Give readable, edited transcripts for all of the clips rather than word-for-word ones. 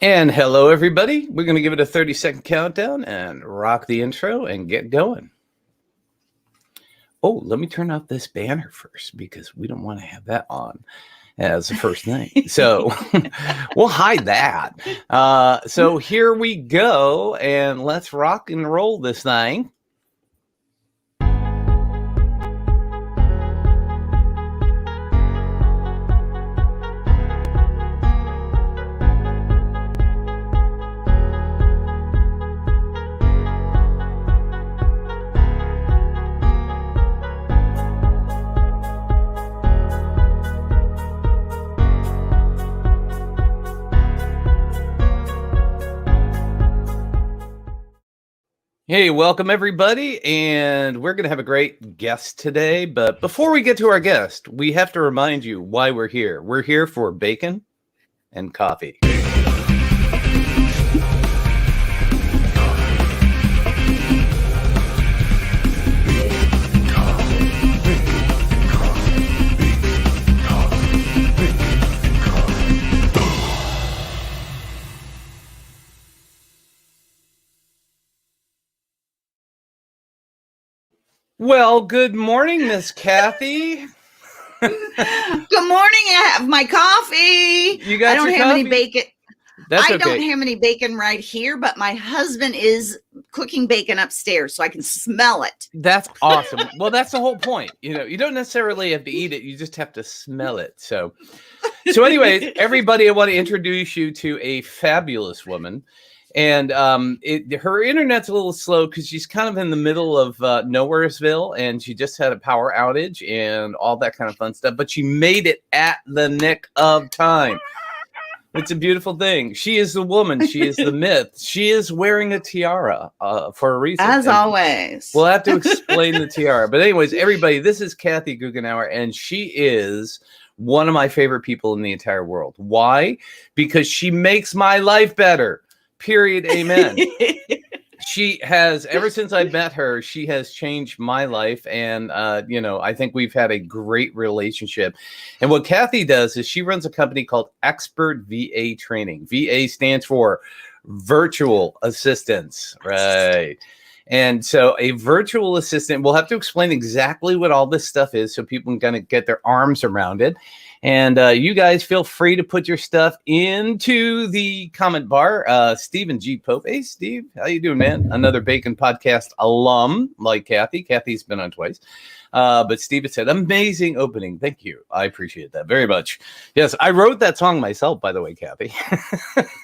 And hello, everybody. We're going to give it a 30-second countdown and rock the intro and get going. Oh, let me turn off this banner first because we don't want to have that on as the first thing. So we'll hide that. So here we go, and let's rock and roll this thing. Hey, welcome everybody, and we're going to have a great guest today. But before we get to our guest, we have to remind you why we're here. We're here for bacon and coffee. Well, good morning, Miss Kathy. Good morning. I have my coffee. You got I don't your have coffee? any bacon. That's I okay. don't have any bacon right here, but my husband is cooking bacon upstairs, so I can smell it. That's awesome. Well, that's the whole point. You don't necessarily have to eat it. You just have to smell it. So anyways, everybody, I want to introduce you to a fabulous woman. And her internet's a little slow because she's kind of in the middle of Nowheresville, and she just had a power outage and all that kind of fun stuff. But she made it at the nick of time. It's a beautiful thing. She is the woman. She is the myth. She is wearing a tiara for a reason. As always. We'll have to explain the tiara. But anyways, everybody, this is Kathy Goughenour, and she is one of my favorite people in the entire world. Why? Because she makes my life better. Period. Amen. She has, ever since I met her, she has changed my life. And, I think we've had a great relationship. And what Kathy does is she runs a company called Expert VA Training. VA stands for Virtual Assistants. Right. And so a virtual assistant, we'll have to explain exactly what all this stuff is so people can kind of get their arms around it. And you guys feel free to put your stuff into the comment bar. Stephen G. Pope. Hey, Steve. How you doing, man? Another Bacon Podcast alum like Kathy. Kathy's been on twice. But Steve said, amazing opening. Thank you. I appreciate that very much. Yes, I wrote that song myself, by the way, Kathy.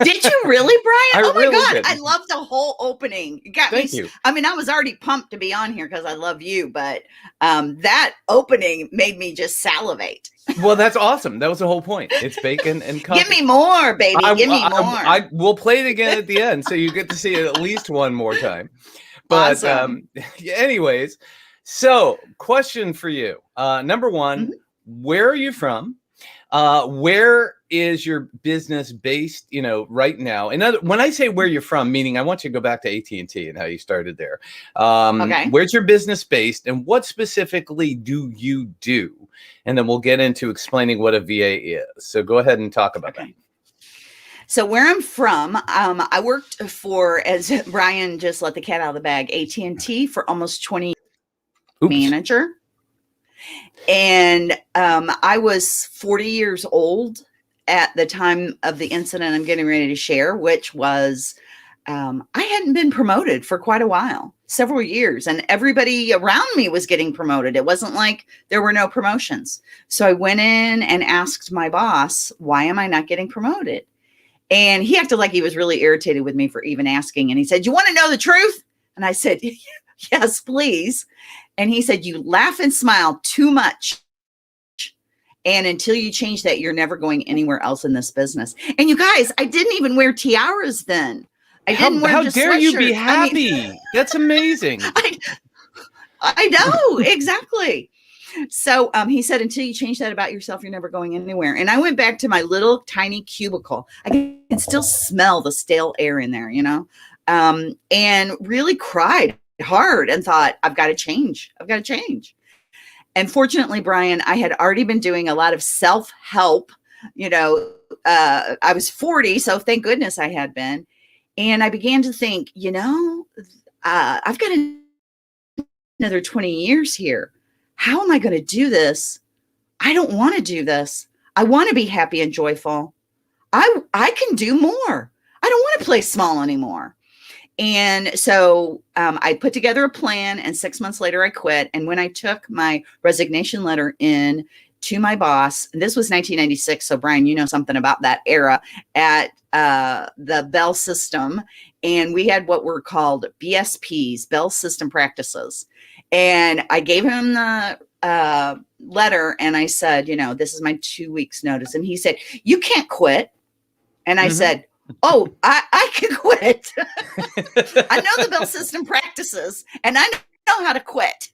Did you really, Brian? I Oh, my really God. did. I love the whole opening. You got Thank me. you. I mean, I was already pumped to be on here because I love you, but that opening made me just salivate. Well, that's awesome. That was the whole point. It's bacon and coffee. Give me more, baby. Give me more. I will play it again at the end, so you get to see it at least one more time. But Awesome. anyways, so question for you. Number one, where are you from? Where is your business based, right now? When I say where you're from, meaning I want you to go back to AT&T and how you started there. Okay. Where's your business based and what specifically do you do? And then we'll get into explaining what a VA is. So go ahead and talk about that. So where I'm from, I worked for, as Brian just let the cat out of the bag, AT&T for almost 20 years. Manager. And I was 40 years old at the time of the incident I'm getting ready to share, which was I hadn't been promoted for quite a while, several years, and everybody around me was getting promoted. It wasn't like there were no promotions. So I went in and asked my boss, why am I not getting promoted? And he acted like he was really irritated with me for even asking. And he said, you want to know the truth? And I said, yes, please. And he said, you laugh and smile too much. And until you change that, you're never going anywhere else in this business. And you guys, I didn't even wear tiaras then. I didn't wear just How dare you be sweatshirts. happy? That's amazing. I know, exactly. So he said, until you change that about yourself, you're never going anywhere. And I went back to my little tiny cubicle. I can still smell the stale air in there, and really cried hard and thought, I've got to change. I've got to change. And fortunately, Brian, I had already been doing a lot of self-help, I was 40, so thank goodness I had been. And I began to think, I've got another 20 years here. How am I going to do this? I don't want to do this. I want to be happy and joyful. I can do more. I don't want to play small anymore. And so I put together a plan, and 6 months later I quit. And when I took my resignation letter in to my boss, and this was 1996. So Brian, you know something about that era at the Bell System. And we had what were called BSPs, Bell System Practices. And I gave him the letter, and I said, this is my 2 weeks notice. And he said, you can't quit. And I said, oh, I can quit. I know the Bell System Practices, and I know how to quit.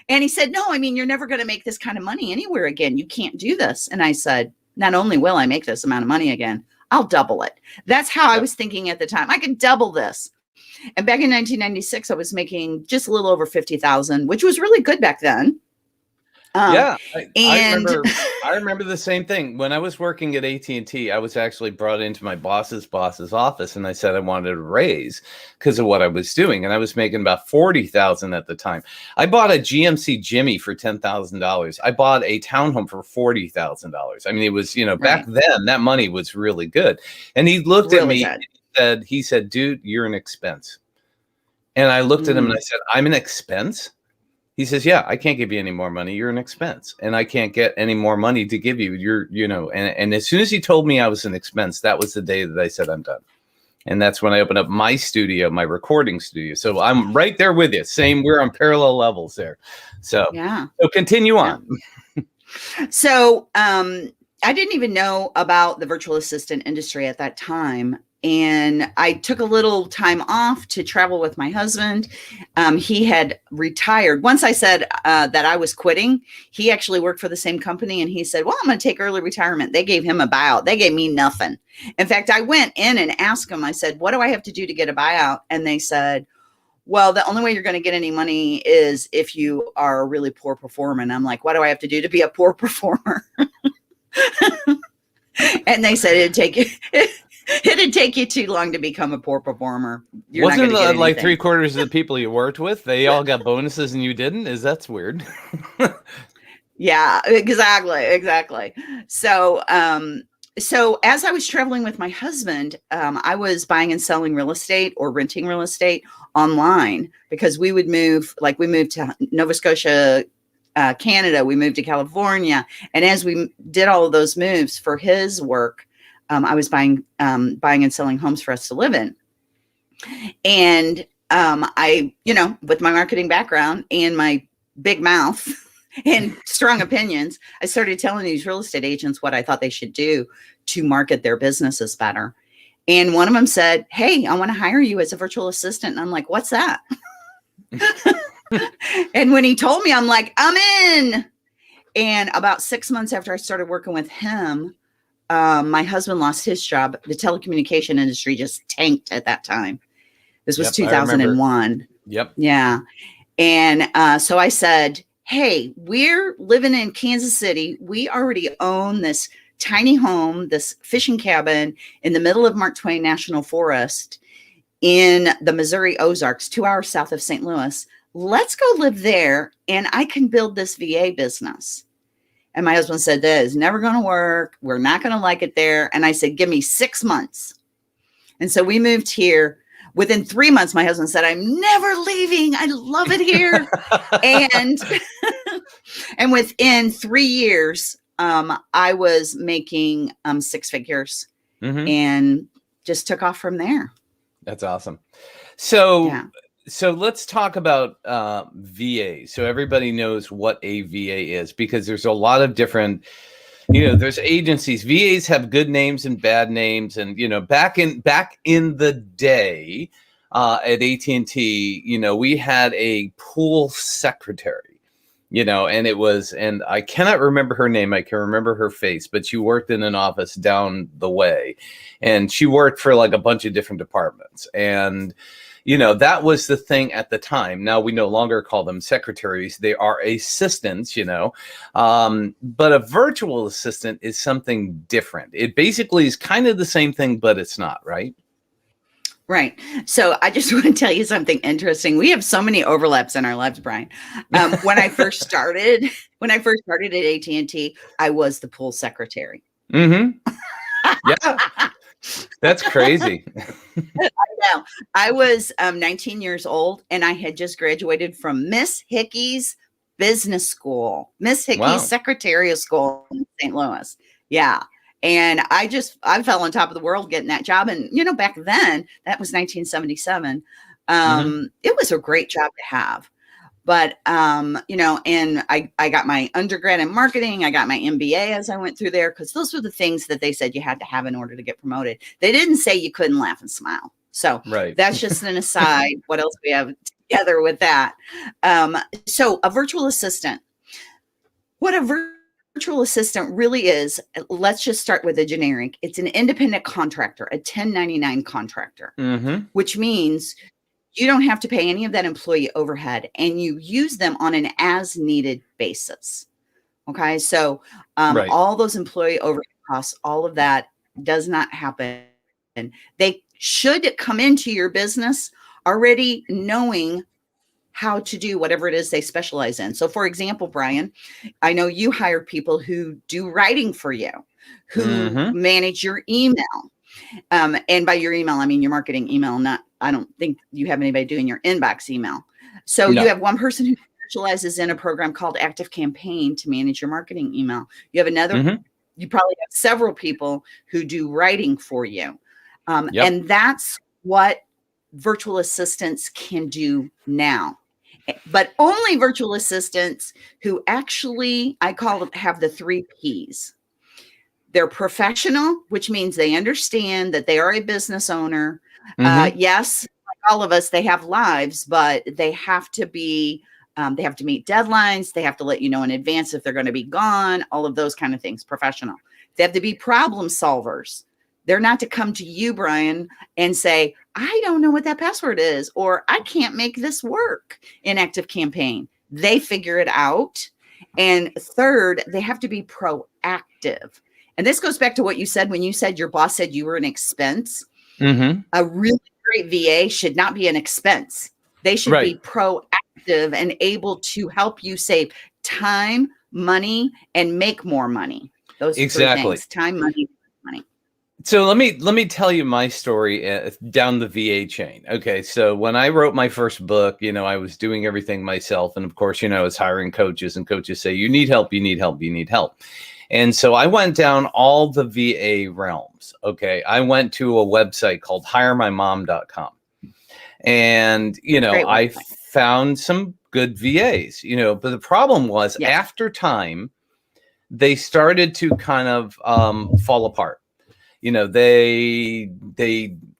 And he said, no, I mean, you're never going to make this kind of money anywhere again. You can't do this. And I said, not only will I make this amount of money again, I'll double it. That's how I was thinking at the time. I can double this. And back in 1996, I was making just a little over 50,000, which was really good back then. I remember the same thing. When I was working at AT&T, I was actually brought into my boss's office, and I said I wanted a raise because of what I was doing, and I was making about 40,000 at the time. I bought a GMC Jimmy for $10,000. I bought a townhome for $40,000. I mean, it was back then that money was really good. And he looked at me and he said, "Dude, you're an expense." And I looked at him and I said, "I'm an expense?" He says, "Yeah, I can't give you any more money. You're an expense, and I can't get any more money to give you. And as soon as he told me I was an expense, that was the day that I said I'm done. And that's when I opened up my studio, my recording studio. So I'm right there with you. Same, we're on parallel levels there. So So continue on. So I didn't even know about the virtual assistant industry at that time. And I took a little time off to travel with my husband. He had retired. Once I said that I was quitting, he actually worked for the same company. And he said, well, I'm going to take early retirement. They gave him a buyout. They gave me nothing. In fact, I went in and asked him, I said, what do I have to do to get a buyout? And they said, well, the only way you're going to get any money is if you are a really poor performer. And I'm like, what do I have to do to be a poor performer? And they said it'd take you too long to become a poor performer. Wasn't like 3/4 of the people you worked with, they all got bonuses and you didn't? That's weird. Yeah, exactly. So, so as I was traveling with my husband, I was buying and selling real estate or renting real estate online because we would move, like we moved to Nova Scotia, Canada, we moved to California. And as we did all of those moves for his work, I was buying and selling homes for us to live in. And I, with my marketing background and my big mouth and strong opinions, I started telling these real estate agents what I thought they should do to market their businesses better. And one of them said, hey, I want to hire you as a virtual assistant. And I'm like, what's that? And when he told me, I'm like, I'm in. And about 6 months after I started working with him, my husband lost his job. The telecommunication industry just tanked at that time. This was 2001. Yep. Yeah. And so I said, hey, we're living in Kansas City. We already own this tiny home, this fishing cabin in the middle of Mark Twain National Forest in the Missouri Ozarks, 2 hours south of St. Louis. Let's go live there and I can build this VA business. And my husband said, that is never going to work. We're not going to like it there. And I said, give me 6 months. And so we moved here. Within 3 months, my husband said, I'm never leaving. I love it here. And within 3 years, I was making 6 figures and just took off from there. That's awesome. So let's talk about VA. So everybody knows what a VA is because there's a lot of different, there's agencies. VAs have good names and bad names. And, back in the day at AT&T, we had a pool secretary, and it was, and I cannot remember her name. I can remember her face, but she worked in an office down the way and she worked for like a bunch of different departments. And that was the thing at the time. Now we no longer call them secretaries. They are assistants, but a virtual assistant is something different. It basically is kind of the same thing, but it's not, right? Right. So I just want to tell you something interesting. We have so many overlaps in our lives, Brian. When I first started at AT&T, I was the pool secretary. Mm-hmm. Yeah. That's crazy. I know. I was 19 years old, and I had just graduated from Miss Hickey's business school, Miss Hickey's Wow. secretarial school in St. Louis. Yeah. And I fell on top of the world getting that job. And, back then, that was 1977. It was a great job to have. But, and I got my undergrad in marketing. I got my MBA as I went through there, because those were the things that they said you had to have in order to get promoted. They didn't say you couldn't laugh and smile. So that's just an aside. What else we have together with that? So a virtual assistant. What a virtual assistant really is, let's just start with a generic. It's an independent contractor, a 1099 contractor, which means you don't have to pay any of that employee overhead, and you use them on an as needed basis. Okay. So all those employee overhead costs, all of that does not happen. They should come into your business already knowing how to do whatever it is they specialize in. So for example, Brian, I know you hire people who do writing for you, who manage your email. And by your email, I mean your marketing email. I don't think you have anybody doing your inbox email. So you have one person who specializes in a program called Active Campaign to manage your marketing email. You have another, you probably have several people who do writing for you. And that's what virtual assistants can do now. But only virtual assistants who actually, I call them, have the 3 Ps. They're professional, which means they understand that they are a business owner. Yes, like all of us, they have lives, but they have to be, they have to meet deadlines. They have to let you know in advance if they're going to be gone, all of those kind of things, professional. They have to be problem solvers. They're not to come to you, Brian, and say, I don't know what that password is, or I can't make this work in Active Campaign. They figure it out. And third, they have to be proactive. And this goes back to what you said when you said your boss said you were an expense. A really great VA should not be an expense. They should be proactive and able to help you save time, money, and make more money. Those 3 things: time, money, money. So let me tell you my story down the VA chain. Okay, so when I wrote my first book, I was doing everything myself, and of course, I was hiring coaches, and coaches say, "You need help, you need help, you need help." And so I went down all the VA realms. Okay, I went to a website called HireMyMom.com, and I found some good VAs. But the problem was after time, they started to kind of fall apart. They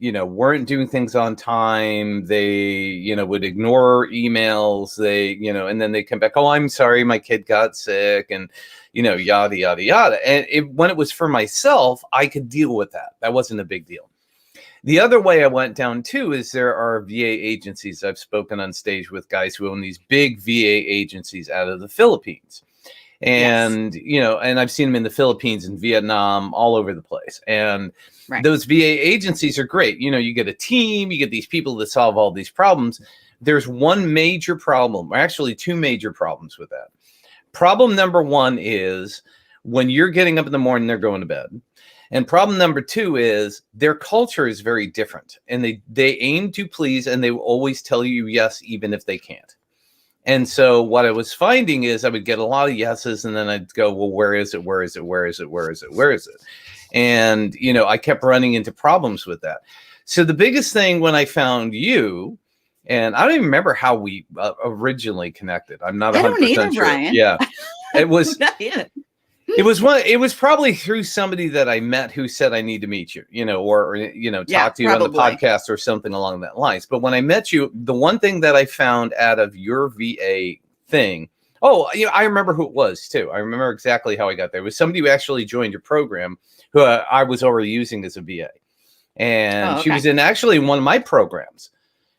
weren't doing things on time. They, would ignore emails. They, and then they come back. Oh, I'm sorry, my kid got sick, and, yada, yada, yada. And when it was for myself, I could deal with that. That wasn't a big deal. The other way I went down too is there are VA agencies. I've spoken on stage with guys who own these big VA agencies out of the Philippines. And, and I've seen them in the Philippines and Vietnam, all over the place. And those VA agencies are great. You get a team, you get these people that solve all these problems. There's one major problem, or actually 2 major problems with that. Problem number 1 is when you're getting up in the morning, they're going to bed. And problem number 2 is their culture is very different. And they aim to please, and they will always tell you yes, even if they can't. And so what I was finding is I would get a lot of yeses, and then I'd go, well, where is it? Where is it? Where is it? Where is it? Where is it? And, I kept running into problems with that. So the biggest thing when I found you, and I don't even remember how we originally connected. I'm not 100% sure. Brian. Yeah. It was It was probably through somebody that I met who said I need to meet you, or talk to you on the podcast or something along that lines. But when I met you, the one thing that I found out of your VA thing, I remember who it was too. I remember exactly how I got there. It was somebody who actually joined your program who I was already using as a VA. And she was in actually one of my programs.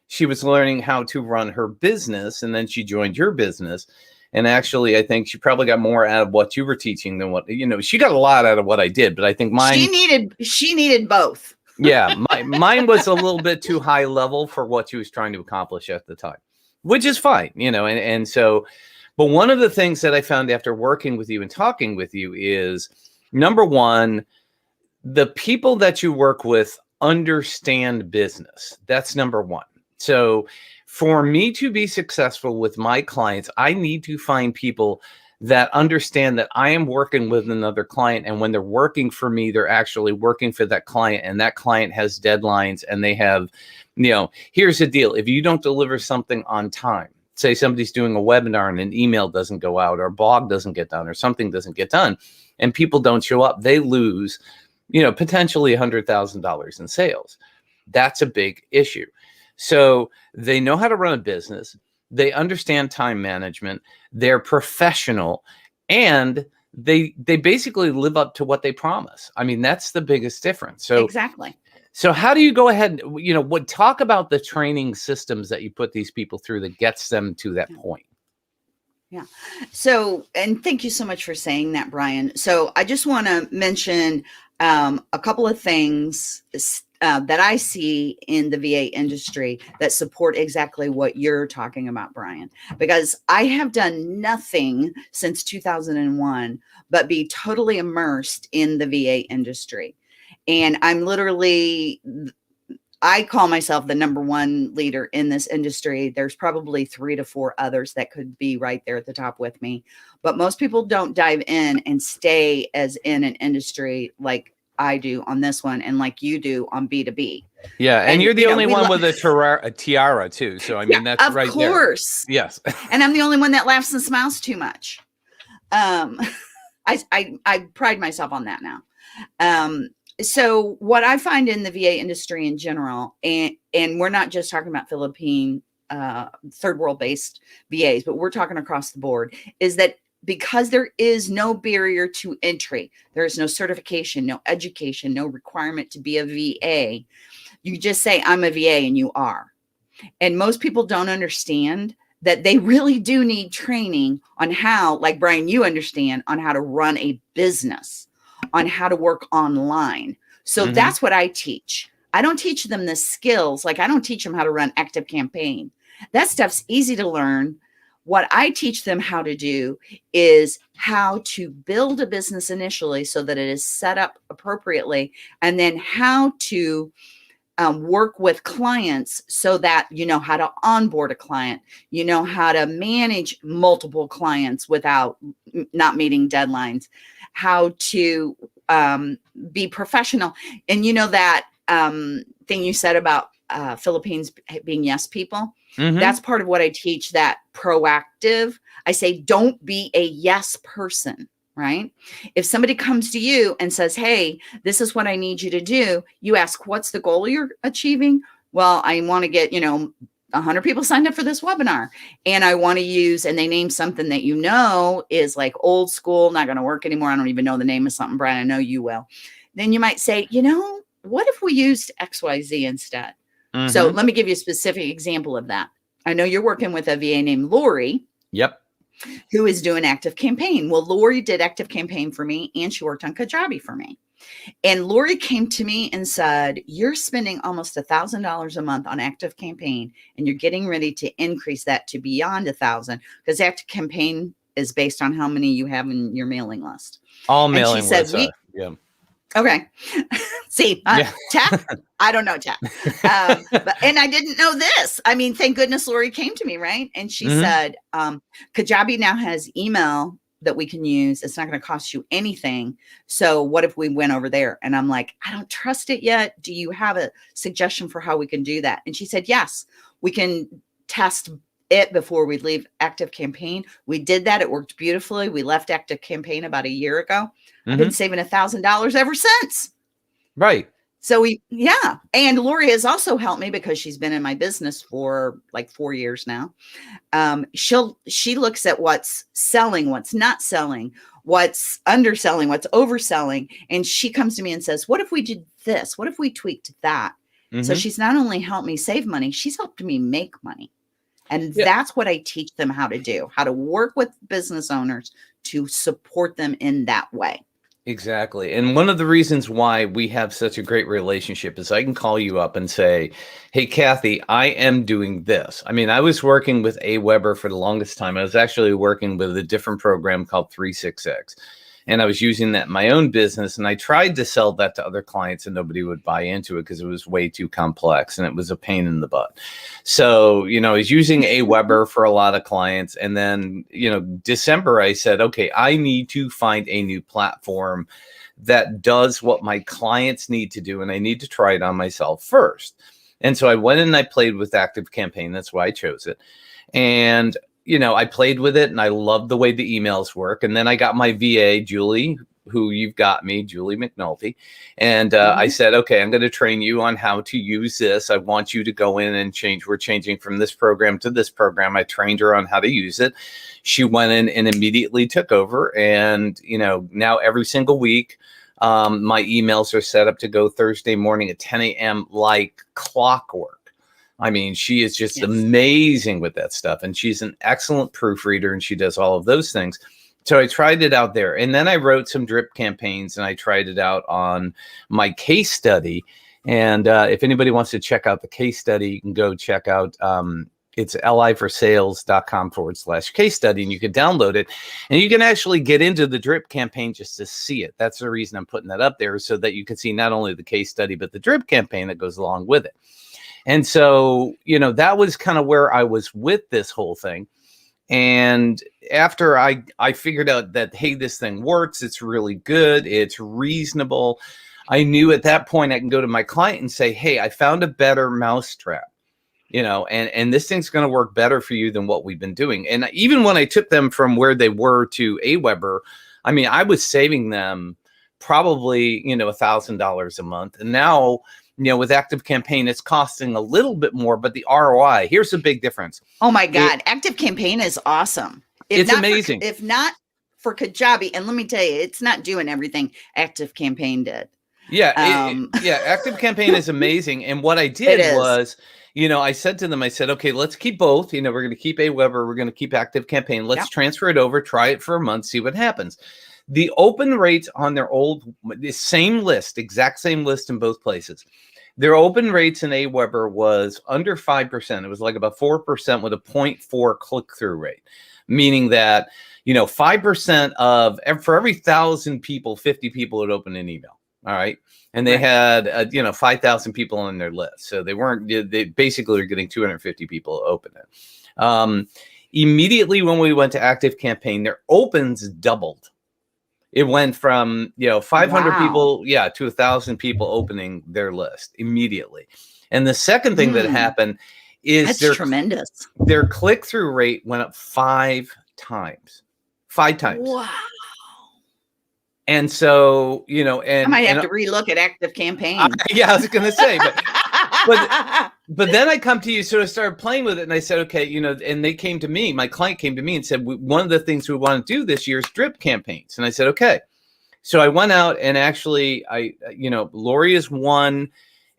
she was learning how to run her business, and then she joined your business. And actually, I think she probably got more out of what you were teaching than what, she got a lot out of what I did, but I think mine, she needed both. yeah, mine was a little bit too high level for what she was trying to accomplish at the time, which is fine, and so, but one of the things that I found after working with you and talking with you is, number one, the people that you work with understand business. That's number one. So for me to be successful with my clients, I need to find people that understand that I am working with another client. And when they're working for me, they're actually working for that client. And that client has deadlines, and they have, here's the deal. If you don't deliver something on time, say somebody's doing a webinar and an email doesn't go out, or a blog doesn't get done, or something doesn't get done, and people don't show up, they lose, potentially $100,000 in sales. That's a big issue. So they know how to run a business. They understand time management. They're professional, and they basically live up to what they promise. I mean, that's the biggest difference. So exactly. So how do you go ahead, talk about the training systems that you put these people through that gets them to that point? Yeah. So, and thank you so much for saying that, Brian. So I just want to mention a couple of things that I see in the VA industry that support exactly what you're talking about, Brian, because I have done nothing since 2001 but be totally immersed in the VA industry. And I'm literally, I call myself the number one leader in this industry. There's probably 3 to 4 others that could be right there at the top with me. But most people don't dive in and stay as in an industry like I do on this one, and like you do on B2B. Yeah, and you're the only one with a tiara too. So I mean, that's right there. Of course. Yes. And I'm the only one that laughs and smiles too much. I pride myself on that now. So what I find in the VA industry in general, and we're not just talking about Philippine third world based VAs, but we're talking across the board, is that because there is no barrier to entry, there is no certification, no education, no requirement to be a VA. You just say, I'm a VA, and you are. And most people don't understand that they really do need training on how, like Brian, you understand, on how to run a business, on how to work online. So that's what I teach. I don't teach them the skills. Like I don't teach them how to run Active Campaign. That stuff's easy to learn. What I teach them how to do is how to build a business initially so that it is set up appropriately, and then how to work with clients so that you know how to onboard a client, you know how to manage multiple clients without not meeting deadlines, how to be professional. And that thing you said about Philippines being yes people, that's part of what I teach, that proactive. I say, don't be a yes person, right? If somebody comes to you and says, hey, this is what I need you to do, you ask, what's the goal you're achieving? Well, I want to get, 100 people signed up for this webinar, and I want to use, and they name something that is like old school, not going to work anymore. I don't even know the name of something, Brian. I know you will. Then you might say, what if we used XYZ instead? So let me give you a specific example of that. I know you're working with a VA named Lori. Yep. Who is doing Active Campaign. Well, Lori did Active Campaign for me, and she worked on Kajabi for me. And Lori came to me and said, you're spending almost $1,000 a month on Active Campaign, and you're getting ready to increase that to beyond 1,000, because Active Campaign is based on how many you have in your mailing list. All mailing lists are. Yeah. Okay. See, chat? I don't know chat. And I didn't know this. I mean, thank goodness Lori came to me, right? And she said, Kajabi now has email that we can use. It's not going to cost you anything. So what if we went over there? And I'm like, I don't trust it yet. Do you have a suggestion for how we can do that? And she said, yes, we can test it before we leave Active Campaign. We did that. It worked beautifully. We left Active Campaign about a year ago. I've been saving $1,000 ever since. Right. So and Lori has also helped me because she's been in my business for like 4 years now. She looks at what's selling, what's not selling, what's underselling, what's overselling. And she comes to me and says, what if we did this? What if we tweaked that? So Hmm. she's not only helped me save money, she's helped me make money. And Yeah. that's what I teach them how to do, how to work with business owners to support them in that way. Exactly. And one of the reasons why we have such a great relationship is I can call you up and say, "Hey, Kathy, I am doing this." I mean, I was working with AWeber for the longest time. I was actually working with a different program called 366. And I was using that in my own business. And I tried to sell that to other clients and nobody would buy into it because it was way too complex and it was a pain in the butt. So, I was using AWeber for a lot of clients. And then, December, I said, okay, I need to find a new platform that does what my clients need to do. And I need to try it on myself first. And so I went and I played with Active Campaign. That's why I chose it. And I played with it and I loved the way the emails work. And then I got my VA, Julie, who you've got me, Julie McNulty. And I said, okay, I'm going to train you on how to use this. I want you to go in and change. We're changing from this program to this program. I trained her on how to use it. She went in and immediately took over. And, now every single week, my emails are set up to go Thursday morning at 10 a.m. like clockwork. I mean, she is just amazing with that stuff. And she's an excellent proofreader and she does all of those things. So I tried it out there. And then I wrote some drip campaigns and I tried it out on my case study. And if anybody wants to check out the case study, you can go check out it's liforsales.com/case study, and you can download it and you can actually get into the drip campaign just to see it. That's the reason I'm putting that up there, so that you can see not only the case study, but the drip campaign that goes along with it. And so, that was kind of where I was with this whole thing. And after I figured out that, hey, this thing works, it's really good, it's reasonable, I knew at that point I can go to my client and say, hey, I found a better mousetrap, and this thing's going to work better for you than what we've been doing. And even when I took them from where they were to AWeber, I mean, I was saving them probably, $1,000 a month. And now, with Active Campaign, it's costing a little bit more, but the ROI, here's the big difference. Oh my God. Active Campaign is awesome. It's amazing. If not for Kajabi, and let me tell you, it's not doing everything Active Campaign did. Yeah. Active Campaign is amazing. And what I did was, I said to them, I said, okay, let's keep both. We're going to keep AWeber. We're going to keep Active Campaign. Let's transfer it over, try it for a month, see what happens. The open rates on their the same list, exact same list in both places. Their open rates in AWeber was under 5%. It was like about 4% with a 0.4 click-through rate, meaning that, 5% for every 1,000 people, 50 people would open an email. All right. And they had, 5,000 people on their list. So they basically were getting 250 people to open it. Immediately when we went to Active Campaign, their opens doubled. It went from 500 people, to 1,000 people opening their list immediately. And the second thing that happened is tremendous. Their click-through rate went up 5 times. 5 times. Wow. And so, and I might have to relook at Active Campaign. I was going to say, but then I come to you, so I started playing with it, and I said, okay, and they came to me, my client came to me and said, one of the things we want to do this year is drip campaigns. And I said, okay. So I went out and actually, Lori is one,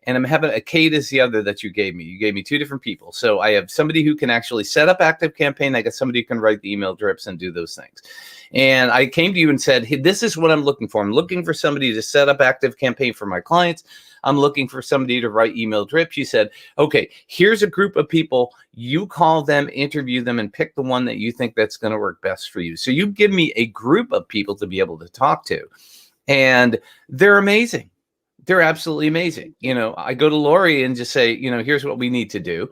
and I'm having Kate is the other that you gave me. You gave me 2 different people. So I have somebody who can actually set up Active Campaign. I got somebody who can write the email drips and do those things. And I came to you and said, hey, this is what I'm looking for. I'm looking for somebody to set up Active Campaign for my clients. I'm looking for somebody to write email drips. You said, okay, here's a group of people. You call them, interview them, and pick the one that you think that's going to work best for you. So you give me a group of people to be able to talk to. And they're amazing. They're absolutely amazing. I go to Lori and just say, here's what we need to do.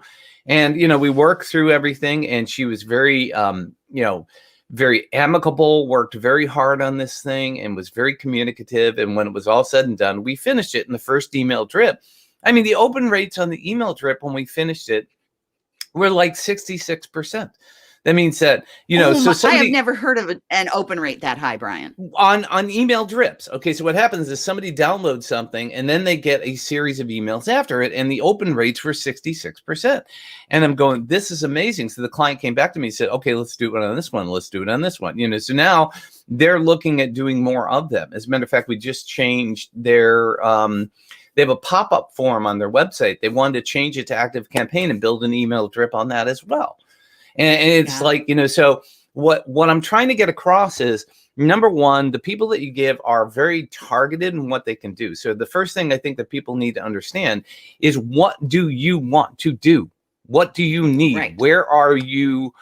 And, we work through everything. And she was very, very amicable, worked very hard on this thing, and was very communicative. And when it was all said and done, we finished it in the first email drip. I mean, the open rates on the email drip when we finished it were like 66%. That means that, I have never heard of an open rate that high, Brian. On email drips. Okay, so what happens is somebody downloads something and then they get a series of emails after it, and the open rates were 66%. And I'm going, this is amazing. So the client came back to me and said, okay, let's do it on this one. Let's do it on this one. So now they're looking at doing more of them. As a matter of fact, we just changed their they have a pop-up form on their website. They wanted to change it to Active Campaign and build an email drip on that as well. And it's like, so what I'm trying to get across is, number one, the people that you give are very targeted in what they can do. So the first thing I think that people need to understand is, what do you want to do? What do you need? Right. Where are you,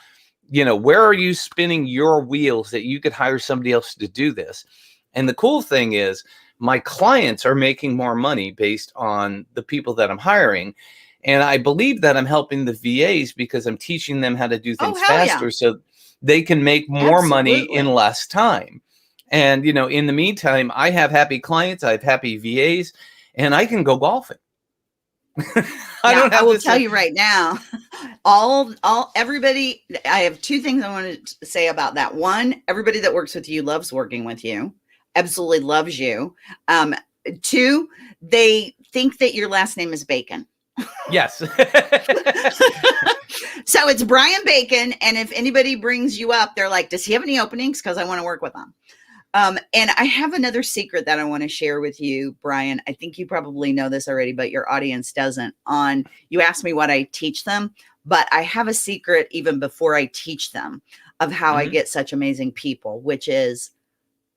where are you spinning your wheels that you could hire somebody else to do this? And the cool thing is, my clients are making more money based on the people that I'm hiring. And I believe that I'm helping the VAs because I'm teaching them how to do things faster, so they can make more money in less time. And, in the meantime, I have happy clients, I have happy VAs, and I can go golfing. I will tell you right now, everybody, I have two things I want to say about that. One, everybody that works with you loves working with you, absolutely loves you. Two, they think that your last name is Bacon. Yes. So it's Brian Bacon. And if anybody brings you up, they're like, does he have any openings? Because I want to work with him. And I have another secret that I want to share with you, Brian. I think you probably know this already, but your audience doesn't. You asked me what I teach them, but I have a secret even before I teach them of how I get such amazing people, which is,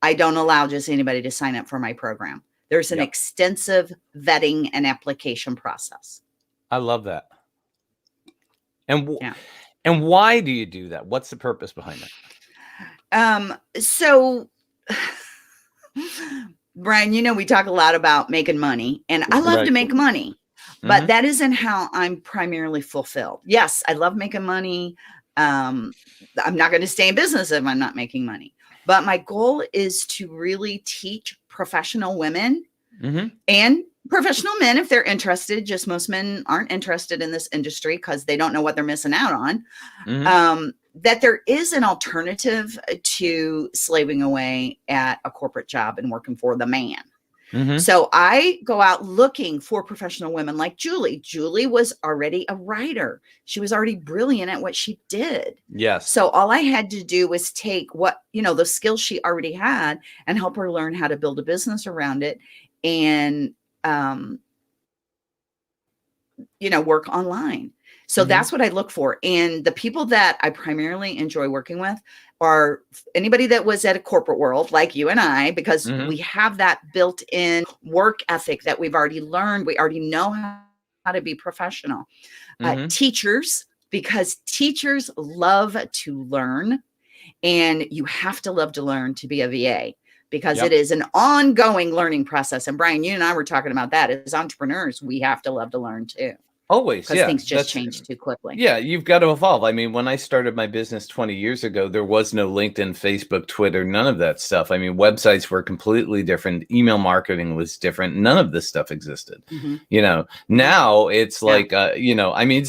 I don't allow just anybody to sign up for my program. There's an extensive vetting and application process. I love that. And why do you do that? What's the purpose behind it? So Brian, we talk a lot about making money, and I love to make money, but that isn't how I'm primarily fulfilled. Yes, I love making money. I'm not going to stay in business if I'm not making money, but my goal is to really teach professional women and professional men, if they're interested. Just most men aren't interested in this industry because they don't know what they're missing out on. That there is an alternative to slaving away at a corporate job and working for the man. So I go out looking for professional women like Julie. Julie was already a writer. She was already brilliant at what she did. Yes. So all I had to do was take the skills she already had and help her learn how to build a business around it and, work online. So that's what I look for. And the people that I primarily enjoy working with are anybody that was at a corporate world like you and I, because we have that built-in work ethic that we've already learned. We already know how to be professional. Teachers, because teachers love to learn, and you have to love to learn to be a VA, because it is an ongoing learning process. And Brian, you and I were talking about that. As entrepreneurs, we have to love to learn too. Always, because things just change too quickly. Yeah, you've got to evolve. I mean, when I started my business 20 years ago, there was no LinkedIn, Facebook, Twitter, none of that stuff. I mean, websites were completely different. Email marketing was different. None of this stuff existed. Now it's like, I mean,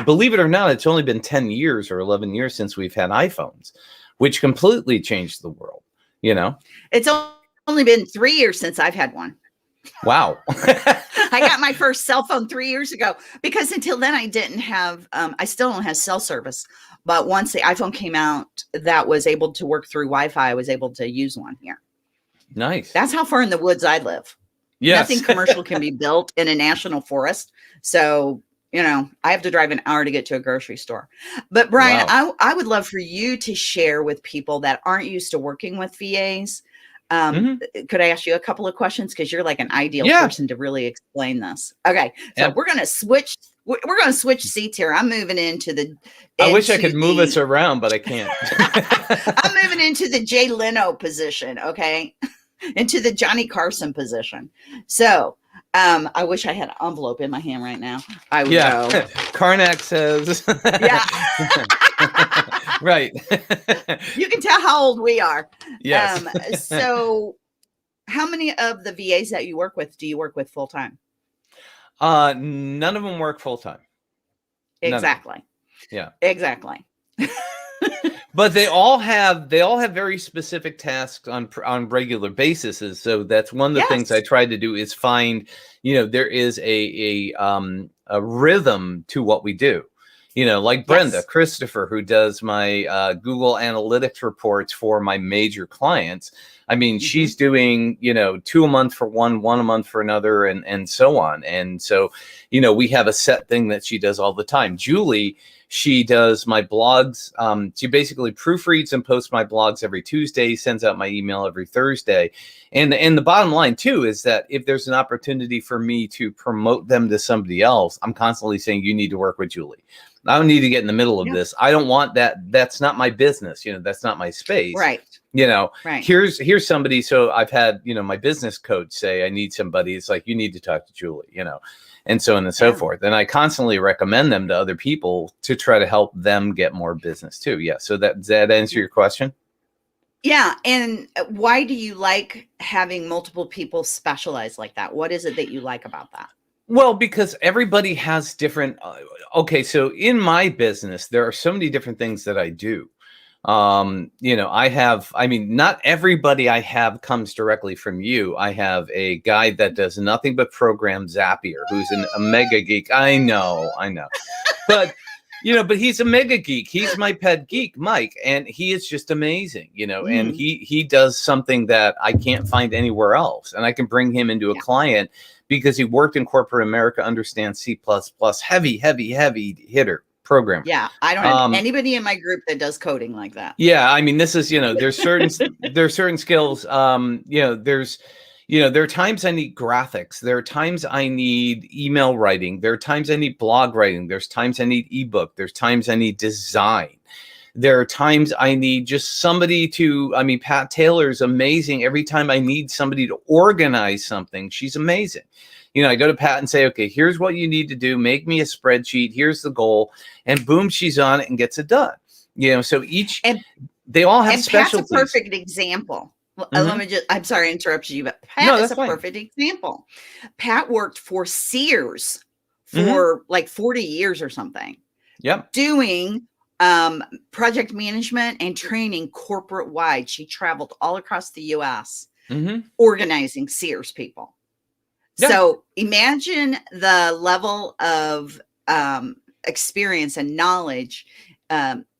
believe it or not, it's only been 10 years or 11 years since we've had iPhones, which completely changed the world. It's only been 3 years since I've had one. Wow. I got my first cell phone 3 years ago, because until then I didn't have, I still don't have cell service, but once the iPhone came out that was able to work through Wi-Fi, I was able to use one here. Nice. That's how far in the woods I live. Yes. Nothing commercial can be built in a national forest. So, I have to drive an hour to get to a grocery store. But Brian, I would love for you to share with people that aren't used to working with VAs. Could I ask you a couple of questions? Because you're like an ideal person to really explain this. Okay. So we're going to switch. We're going to switch seats here. I'm moving into the. I wish I could move us around, but I can't. I'm moving into the Jay Leno position. Okay. Into the Johnny Carson position. So I wish I had an envelope in my hand right now. I would go. Karnak says. Right. You can tell how old we are. Yes. So how many of the VAs that you work with do you work with full time? None of them work full time. Exactly. Yeah. Exactly. But they all have very specific tasks on regular basis. So that's one of the things I try to do is find, there is a rhythm to what we do. Like Brenda Christopher, who does my Google Analytics reports for my major clients. I mean, Mhm. she's doing, 2 a month for one a month for another, and so on. And so, we have a set thing that she does all the time. Julie, she does my blogs. She basically proofreads and posts my blogs every Tuesday, sends out my email every Thursday. And the bottom line too is that if there's an opportunity for me to promote them to somebody else, I'm constantly saying, you need to work with Julie. I don't need to get in the middle of Yeah. this. I don't want that. That's not my business. That's not my space. Right. Right. Here's somebody. So I've had, my business coach say, I need somebody. It's like, you need to talk to Julie, and so on and so Yeah. forth. And I constantly recommend them to other people to try to help them get more business too. Yeah. So does that answer your question? Yeah. And why do you like having multiple people specialize like that? What is it that you like about that? Well, because everybody has different. Okay, so in my business, there are so many different things that I do. I mean, not everybody I have comes directly from you. I have a guy that does nothing but program Zapier, who's a mega geek. I know, but but he's a mega geek. He's my pet geek, Mike, and he is just amazing, and he does something that I can't find anywhere else, and I can bring him into a client because he worked in corporate America, understands C++, heavy hitter program. Yeah, I don't have anybody in my group that does coding like that. Yeah, I mean, this is, there's certain skills. There are times I need graphics. There are times I need email writing. There are times I need blog writing. There's times I need ebook. There's times I need design. There are times I need just somebody Pat Taylor's amazing. Every time I need somebody to organize something, she's amazing. I go to Pat and say, okay, here's what you need to do. Make me a spreadsheet. Here's the goal. And boom, she's on it and gets it done. So they all have specialties. Pat's a perfect example. I'm sorry I interrupted you, but Pat is a perfect example. Pat worked for Sears for like 40 years or something. Yep. Doing project management and training corporate wide. She traveled all across the US organizing Sears people. Yeah. So imagine the level of experience and knowledge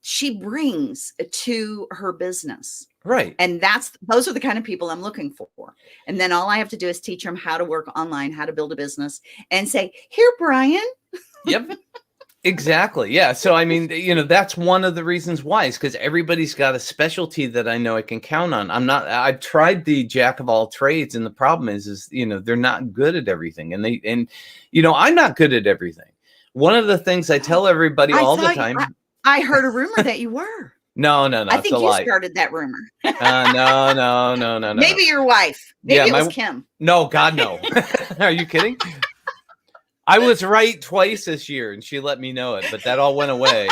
she brings to her business. Right. And those are the kind of people I'm looking for. And then all I have to do is teach them how to work online, how to build a business, and say, here, Brian. Yep. Exactly. Yeah. So, I mean, that's one of the reasons why is because everybody's got a specialty that I know I can count on. I've tried the jack of all trades. And the problem is, they're not good at everything. And I'm not good at everything. One of the things I tell everybody all the time. I heard a rumor that you were. No. I think you started that rumor. No. Maybe your wife. Maybe it was Kim. No, God, no. Are you kidding? I was right twice this year and she let me know it, but that all went away,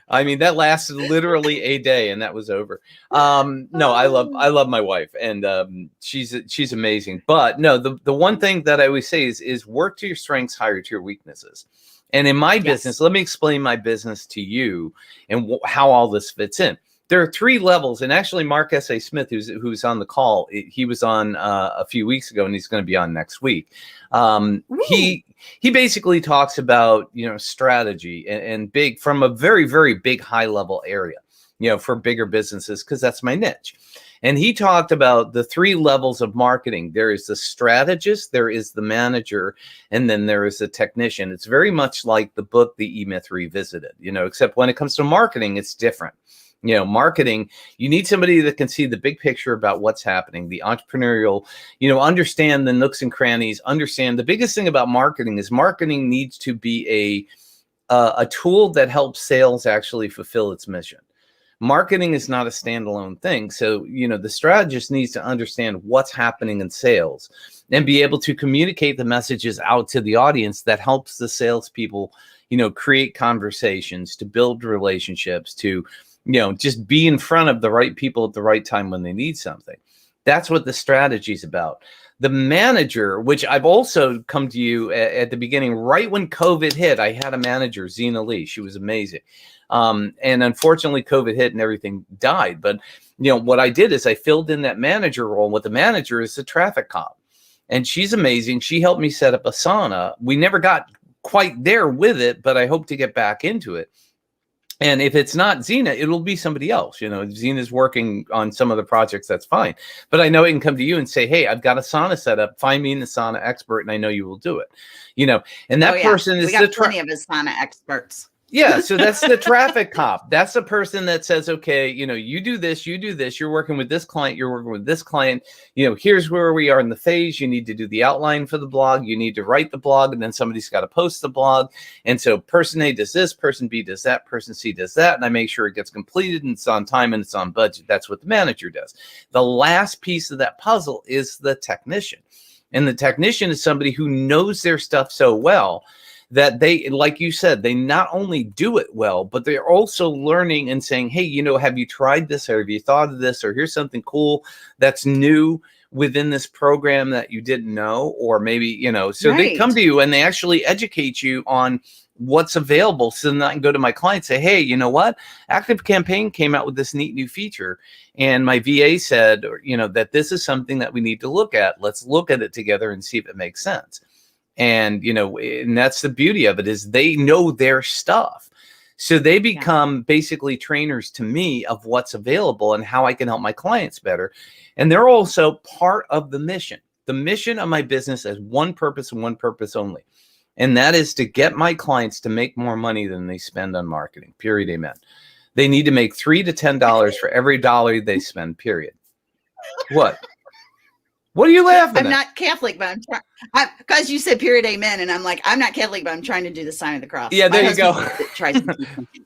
I mean, that lasted literally a day and that was over. No, I love my wife and she's amazing. But no, the one thing that I always say is work to your strengths, hire to your weaknesses. And in my business, let me explain my business to you and how all this fits in. There are 3 levels, and actually Mark S.A. Smith, who's on the call, he was on a few weeks ago, and he's going to be on next week. He basically talks about strategy and big from a very, very big high level area, for bigger businesses, because that's my niche. And he talked about the 3 levels of marketing. There is the strategist, there is the manager, and then there is the technician. It's very much like the book, The E-Myth Revisited, except when it comes to marketing, it's different. Marketing, you need somebody that can see the big picture about what's happening, the entrepreneurial, understand the nooks and crannies, understand the biggest thing about marketing is marketing needs to be a tool that helps sales actually fulfill its mission. Marketing is not a standalone thing. So, the strategist needs to understand what's happening in sales and be able to communicate the messages out to the audience that helps the salespeople, create conversations, to build relationships, to just be in front of the right people at the right time when they need something. That's what the strategy is about. The manager, which I've also come to you at the beginning, right when COVID hit, I had a manager, Zena Lee. She was amazing. And unfortunately, COVID hit and everything died. But, what I did is I filled in that manager role. What the manager is the traffic cop. And she's amazing. She helped me set up Asana. We never got quite there with it, but I hope to get back into it. And if it's not Xena, it'll be somebody else. If Xena's working on some of the projects, that's fine. But I know it can come to you and say, hey, I've got a sauna set up. Find me an sauna expert, and I know you will do it. And that person is we got plenty of sauna experts. Yeah, so that's the traffic cop. That's the person that says, okay, you do this, you're working with this client, you're working with this client, here's where we are in the phase. You need to do the outline for the blog, you need to write the blog, and then somebody's got to post the blog. And so person A does this, person B does that, person C does that, and I make sure it gets completed and it's on time and it's on budget. That's what the manager does. The last piece of that puzzle is the technician. And the technician is somebody who knows their stuff so well that they, like you said, they not only do it well, but they're also learning and saying, hey, have you tried this, or have you thought of this, or here's something cool that's new within this program that you didn't know, or maybe, so Right. they come to you and they actually educate you on what's available. So then I can go to my client and say, hey, you know what? Active Campaign came out with this neat new feature. And my VA said, that this is something that we need to look at. Let's look at it together and see if it makes sense. And, and that's the beauty of it, is they know their stuff. So they become basically trainers to me of what's available and how I can help my clients better. And they're also part of the mission. The mission of my business has one purpose and one purpose only. And that is to get my clients to make more money than they spend on marketing, period, amen. They need to make $3 to $10 for every dollar they spend, period. What? What are you laughing at? I'm not Catholic, but I'm trying, because you said period, amen. And I'm like, I'm not Catholic, but I'm trying to do the sign of the cross. Yeah, there you go.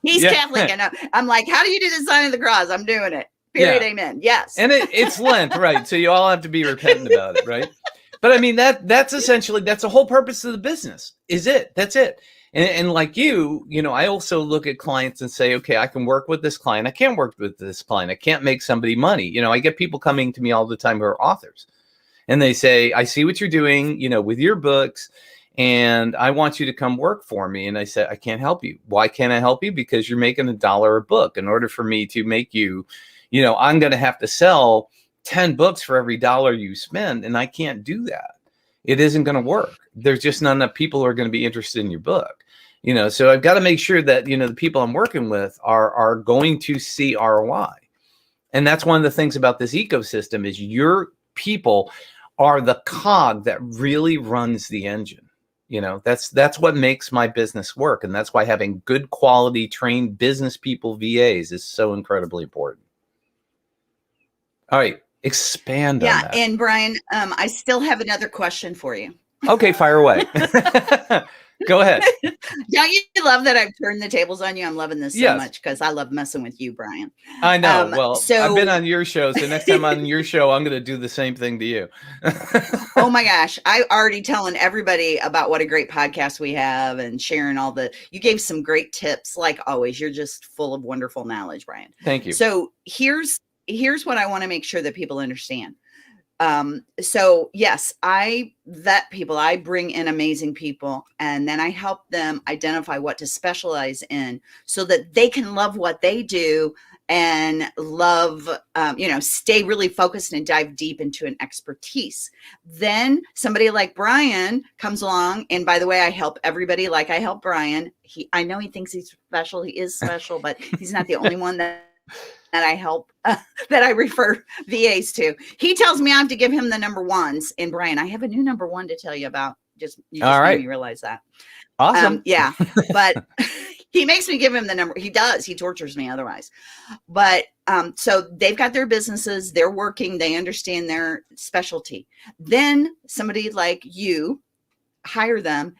He's Catholic. And I'm like, how do you do the sign of the cross? I'm doing it. Period, amen. Yes. And it's Lent, right? So you all have to be repentant about it, right? But I mean, that's essentially, that's the whole purpose of the business, is it. That's it. And like you, I also look at clients and say, okay, I can work with this client. I can't work with this client. I can't make somebody money. I get people coming to me all the time who are authors. And they say, I see what you're doing, with your books, and I want you to come work for me. And I said, I can't help you. Why can't I help you? Because you're making $1 a book. In order for me to make you, I'm going to have to sell 10 books for every $1 you spend. And I can't do that. It isn't going to work. There's just not enough people who are going to be interested in your book. So I've got to make sure that, the people I'm working with are going to see ROI. And that's one of the things about this ecosystem, is your people are the cog that really runs the engine. That's what makes my business work. And that's why having good quality trained business people, VAs, is so incredibly important. All right, expand on that. And Brian, I still have another question for you. Okay, fire away. Go ahead. Don't you love that I've turned the tables on you? I'm loving this so much, because I love messing with you, Brian. I know. I've been on your show, so next time I'm on your show, I'm going to do the same thing to you. Oh my gosh. I already telling everybody about what a great podcast we have, and sharing you gave some great tips. Like always, you're just full of wonderful knowledge, Brian. Thank you. So here's what I want to make sure that people understand. So yes, I vet people, I bring in amazing people, and then I help them identify what to specialize in so that they can love what they do and love, stay really focused and dive deep into an expertise. Then somebody like Brian comes along. And by the way, I help everybody like I help Brian. I know he thinks he's special. He is special, but he's not the only one that I help, that I refer VAs to. He tells me I have to give him the number ones. And Brian, I have a new number one to tell you about. You just made me realize that. Awesome. Yeah, but he makes me give him the number. He does. He tortures me otherwise. But so they've got their businesses. They're working. They understand their specialty. Then somebody like you hire them.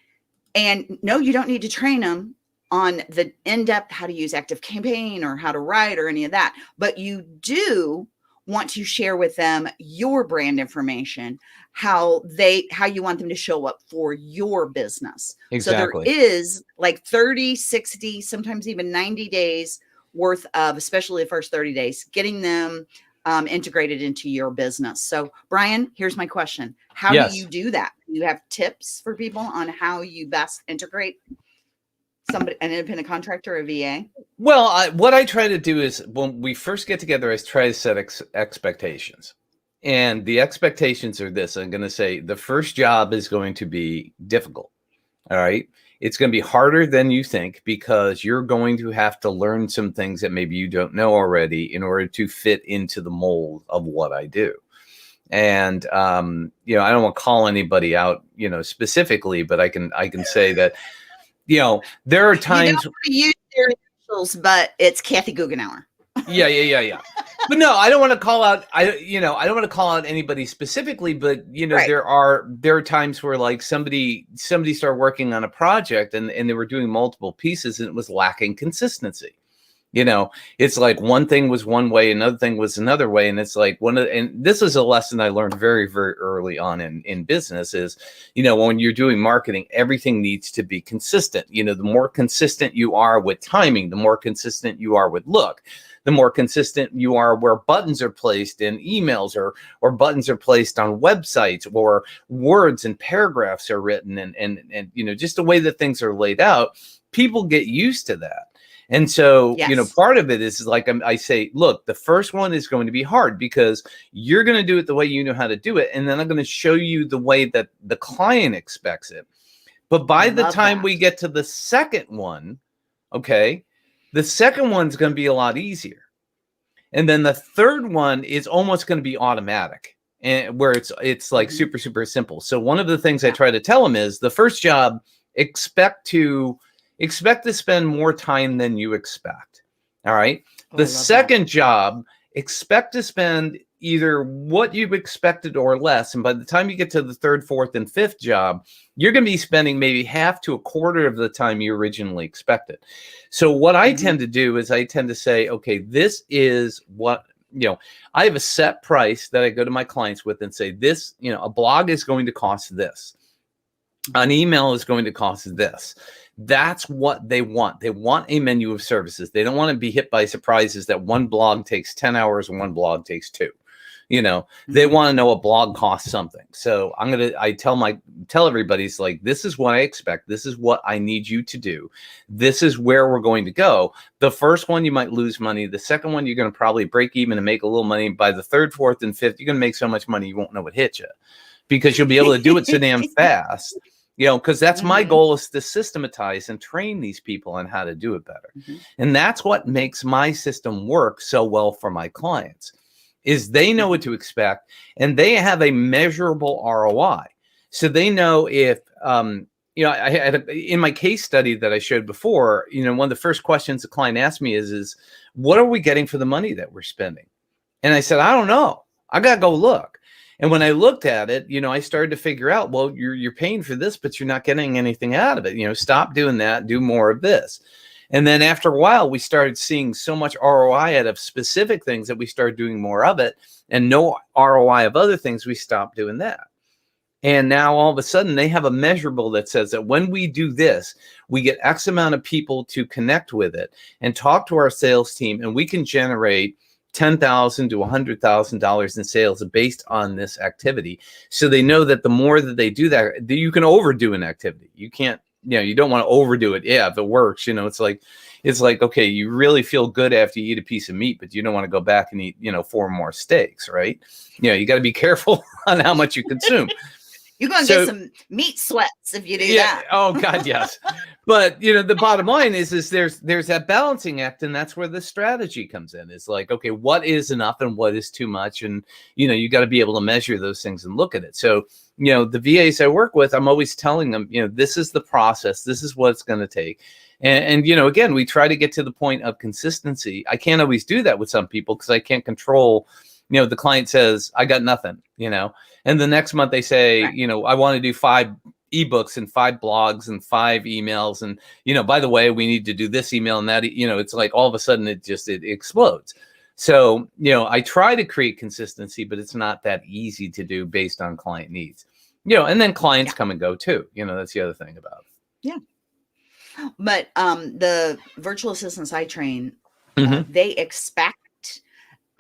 And no, you don't need to train them on the in-depth how to use Active Campaign or how to write or any of that. But you do want to share with them your brand information, how you want them to show up for your business. Exactly. So there is like 30, 60, sometimes even 90 days worth of, especially the first 30 days, getting them integrated into your business. So Brian, here's my question. How do you do that? Do you have tips for people on how you best integrate an independent contractor or a VA? Well, what I try to do is, when we first get together, I try to set expectations. And the expectations are this. I'm going to say the first job is going to be difficult. All right. It's going to be harder than you think because you're going to have to learn some things that maybe you don't know already in order to fit into the mold of what I do. And you know, I don't want to call anybody out, you know, specifically, but I can say that, you know, there are You don't times. want to use their initials, but it's Kathy Goughenour. Yeah. But no, I don't want to call out. I don't want to call out anybody specifically. But you know, Right. there are times where like somebody started working on a project and they were doing multiple pieces and it was lacking consistency. You know, it's like one thing was one way, another thing was another way, and it's like and this is a lesson I learned very, very early on in business is, you know, when you're doing marketing, everything needs to be consistent. You know, the more consistent you are with timing, the more consistent you are with look, the more consistent you are where buttons are placed in emails or buttons are placed on websites or words and paragraphs are written and you know, just the way that things are laid out, people get used to that. And so, you know, Yes. part of it is like I say, look, the first one is going to be hard because you're going to do it the way you know how to do it. And then I'm going to show you the way that the client expects it. But by the Love time that. we get to the second one, okay, the second one's going to be a lot easier. And then the third one is almost going to be automatic and where it's like super, super simple. So one of the things I try to tell them is the first job, expect to spend more time than you expect. All right. Oh, I The love second job, expect to spend either what you expected or less. And by the time you get to the third, fourth, and fifth job, you're going to be spending maybe half to a quarter of the time you originally expected. So what I tend to do is I tend to say, okay, this is what, you know, I have a set price that I go to my clients with and say this, you know, a blog is going to cost this. An email is going to cost this. That's what they want. They want a menu of services. They don't want to be hit by surprises that one blog takes 10 hours and one blog takes 2. You know, they want to know a blog costs something. So I tell everybody, it's like, this is what I expect. This is what I need you to do. This is where we're going to go. The first one, you might lose money. The second one, you're going to probably break even and make a little money. By the third, fourth, and fifth, you're going to make so much money, you won't know what hit you because you'll be able to do it so damn fast. You know, because that's my goal is to systematize and train these people on how to do it better. And that's what makes my system work so well for my clients is they know what to expect and they have a measurable ROI. So they know if, you know, I had in my case study that I showed before, you know, one of the first questions the client asked me is what are we getting for the money that we're spending? And I said, I don't know. I got to go look. And when I looked at it, you know, I started to figure out, well, you're paying for this, but you're not getting anything out of it. You know, stop doing that, do more of this. And then after a while, we started seeing so much ROI out of specific things that we started doing more of it and no ROI of other things. We stopped doing that. And now all of a sudden they have a measurable that says that when we do this, we get X amount of people to connect with it and talk to our sales team and we can generate $10,000 to $100,000 in sales based on this activity. So they know that the more that they do that, you can overdo an activity. You can't, you know, you don't want to overdo it. Yeah, if it works, you know, it's like, okay, you really feel good after you eat a piece of meat, but you don't want to go back and eat, you know, 4 more steaks, right? You know, you got to be careful on how much you consume. You're going to get some meat sweats if you do that. Oh God, yes. But you know, the bottom line is there's that balancing act, and that's where the strategy comes in. It's like, okay, what is enough and what is too much, and you know, you got to be able to measure those things and look at it. So you know, the VAs I work with, I'm always telling them, you know, this is the process, this is what it's going to take. And you know, again, we try to get to the point of consistency. I can't always do that with some people because I can't control. You know, the client says, I got nothing, you know, and the next month they say, you know, I want to do 5 ebooks and 5 blogs and 5 emails. And, you know, by the way, we need to do this email and that, you know, it's like all of a sudden it explodes. So, you know, I try to create consistency, but it's not that easy to do based on client needs, you know, and then clients come and go too. You know, that's the other thing about it. Yeah. But the virtual assistants I train, they expect,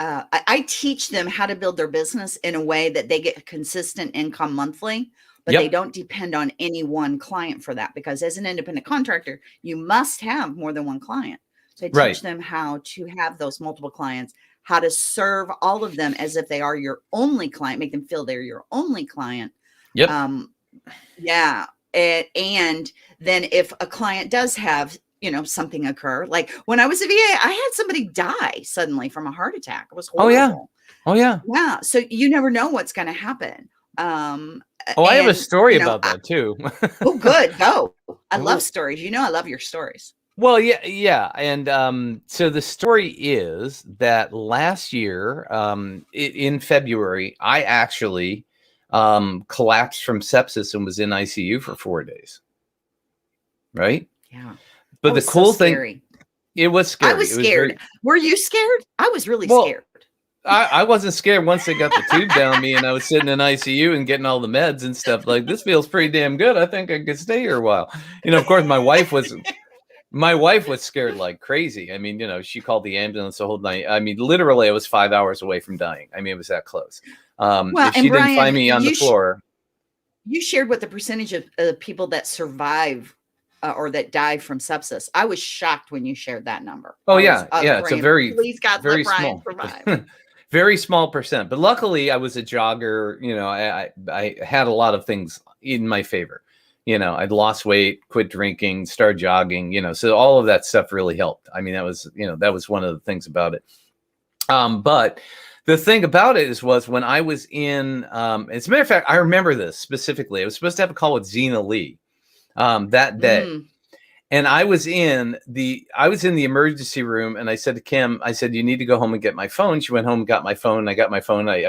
I teach them how to build their business in a way that they get consistent income monthly, but they don't depend on any one client for that. Because as an independent contractor, you must have more than one client. So I teach them how to have those multiple clients, how to serve all of them as if they are your only client, make them feel they're your only client. Yep. Yeah. And then if a client does have, something occur, like when I was a VA, I had somebody die suddenly from a heart attack. It was Oh yeah. horrible. Oh yeah. Yeah. So you never know what's going to happen. Oh, I have a And, story about that too. oh, good. Go. I love Well, stories. I love your stories. well, yeah, yeah, and so the story is that last year, in February, I actually collapsed from sepsis and was in ICU for 4 days. Right, Yeah. but That the was so cool thing, scary. it was I scary. was It was scared. very Were you scared? I was really well. scared. I wasn't scared once they got the tube down me and I was sitting in ICU and getting all the meds and stuff. Like, this feels pretty damn good. I think I could stay here a while. Of course, my wife was scared like crazy. I mean, she called the ambulance the whole night. I mean, literally, I was 5 hours away from dying. I mean, it was that close. Well, If and she didn't Brian, find me on the floor. you shared what the percentage of people that survive or that die from sepsis. I was shocked when you shared that number. Oh I was yeah, yeah. It's a praying, very, please God, let very Brian small, survive. very small percent. But luckily, I was a jogger. I had a lot of things in my favor. I'd lost weight, quit drinking, started jogging. So all of that stuff really helped. I mean, that was one of the things about it. But the thing about it was when I was in, as a matter of fact, I remember this specifically. I was supposed to have a call with Zena Lee that day. Mm. And I was in the emergency room, and I said to Kim, I said, you need to go home and get my phone. She went home and got my phone. I got my phone. I